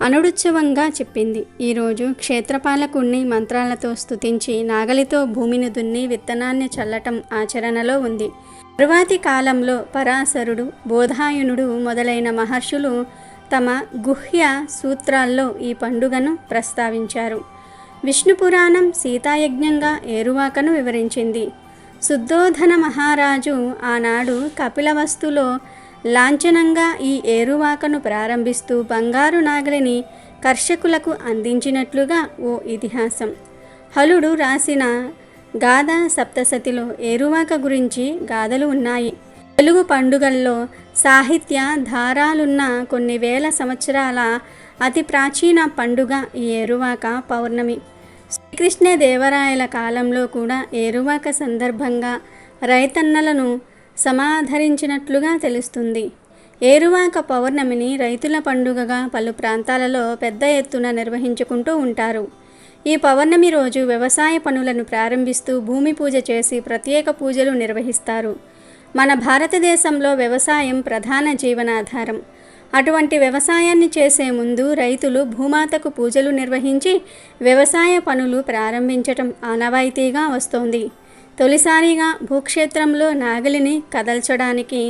అనుడుత్సవంగా చెప్పింది. ఈరోజు క్షేత్రపాలకుణ్ణి మంత్రాలతో స్తుతించి నాగలితో భూమిని దున్ని విత్తనాన్ని చల్లటం ఆచరణలో ఉంది. తరువాతి కాలంలో పరాశరుడు, బోధాయనుడు మొదలైన మహర్షులు తమ గుహ్య సూత్రాల్లో ఈ పండుగను ప్రస్తావించారు. విష్ణు పురాణం సీతాయజ్ఞంగా ఏరువాకను వివరించింది. శుద్ధోధన మహారాజు ఆనాడు కపిలవస్తులో లాంఛనంగా ఈ ఏరువాకను ప్రారంభిస్తూ బంగారు నాగలిని కర్షకులకు అందించినట్లుగా ఓ ఇతిహాసం. హలుడు రాసిన గాథ సప్తశతిలో ఏరువాక గురించి గాథలు ఉన్నాయి. తెలుగు పండుగల్లో సాహిత్య ధారాలున్న కొన్ని వేల సంవత్సరాల అతి ప్రాచీన పండుగ ఈ ఏరువాక పౌర్ణమి. శ్రీకృష్ణదేవరాయల కాలంలో కూడా ఏరువాక సందర్భంగా రైతన్నలను సమాధరించినట్లుగా తెలుస్తుంది. ఏరువాక పౌర్ణమిని రైతుల పండుగగా పలు ప్రాంతాలలో పెద్ద ఎత్తున నిర్వహించుకుంటూ ఉంటారు. ఈ పౌర్ణమి రోజు వ్యవసాయ పనులను ప్రారంభిస్తూ భూమి పూజ చేసి ప్రత్యేక పూజలు నిర్వహిస్తారు. మన భారతదేశంలో వ్యవసాయం ప్రధాన జీవనాధారం. అటువంటి వ్యవసాయాన్ని చేసే ముందు రైతులు భూమాతకు పూజలు నిర్వహించి వ్యవసాయ పనులు ప్రారంభించటం ఆనవాయితీగా వస్తోంది. తొలిసారిగా భూక్షేత్రంలో నాగలిని కదల్చడానికి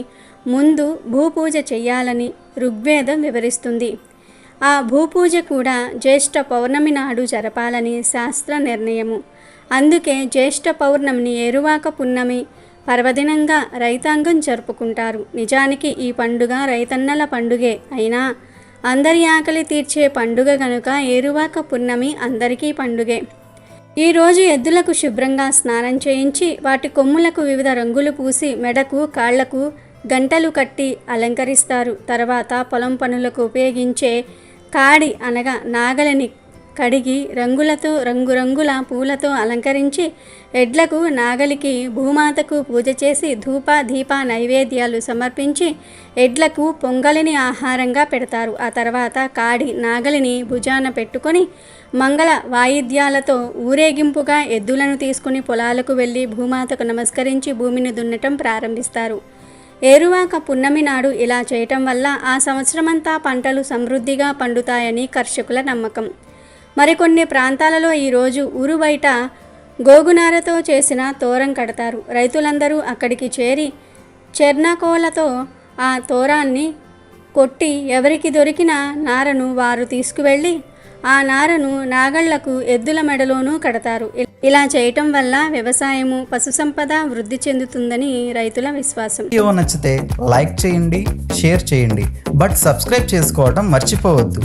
ముందు భూపూజ చేయాలని ఋగ్వేదం వివరిస్తుంది. ఆ భూపూజ కూడా జ్యేష్ఠ పౌర్ణమి నాడు జరపాలని శాస్త్ర నిర్ణయము. అందుకే జ్యేష్ఠ పౌర్ణమిని ఏరువాక పున్నమి పర్వదినంగా రైతాంగం జరుపుకుంటారు. నిజానికి ఈ పండుగ రైతన్నల పండుగే అయినా అందరి ఆకలి తీర్చే పండుగ కనుక ఏరువాక పున్నమి అందరికీ పండుగే. ఈరోజు ఎద్దులకు శుభ్రంగా స్నానం చేయించి వాటి కొమ్ములకు వివిధ రంగులు పూసి మెడకు కాళ్లకు గంటలు కట్టి అలంకరిస్తారు. తర్వాత పొలం పనులకు ఉపయోగించే కాడి అనగా నాగలిని కడిగి రంగురంగుల పూలతో అలంకరించి ఎడ్లకు నాగలికి భూమాతకు పూజ చేసి ధూప దీప నైవేద్యాలు సమర్పించి ఎడ్లకు పొంగలిని ఆహారంగా పెడతారు. ఆ తర్వాత కాడి నాగలిని భుజాన పెట్టుకొని మంగళ వాయిద్యాలతో ఊరేగింపుగా ఎద్దులను తీసుకుని పొలాలకు వెళ్ళి భూమాతకు నమస్కరించి భూమిని దున్నటం ప్రారంభిస్తారు. ఏరువాక పున్నమి నాడు ఇలా చేయటం వల్ల ఆ సంవత్సరమంతా పంటలు సమృద్ధిగా పండుతాయని కర్షకుల నమ్మకం. మరికొన్ని ప్రాంతాలలో ఈరోజు ఊరు బయట గోగునారతో చేసిన తోరం కడతారు. రైతులందరూ అక్కడికి చేరి చెర్నకోలతో ఆ తోరాన్ని కొట్టి ఎవరికి దొరికిన నారను వారు తీసుకువెళ్ళి ఆ నారను నాగళ్లకు ఎద్దుల మెడలోనూ కడతారు. ఇలా చేయటం వల్ల వ్యవసాయము పశుసంపద వృద్ధి చెందుతుందని రైతుల విశ్వాసం. వీడియో నచ్చితే లైక్ చేయండి, షేర్ చేయండి, బట్ సబ్స్క్రైబ్ చేసుకోవడం మర్చిపోవద్దు.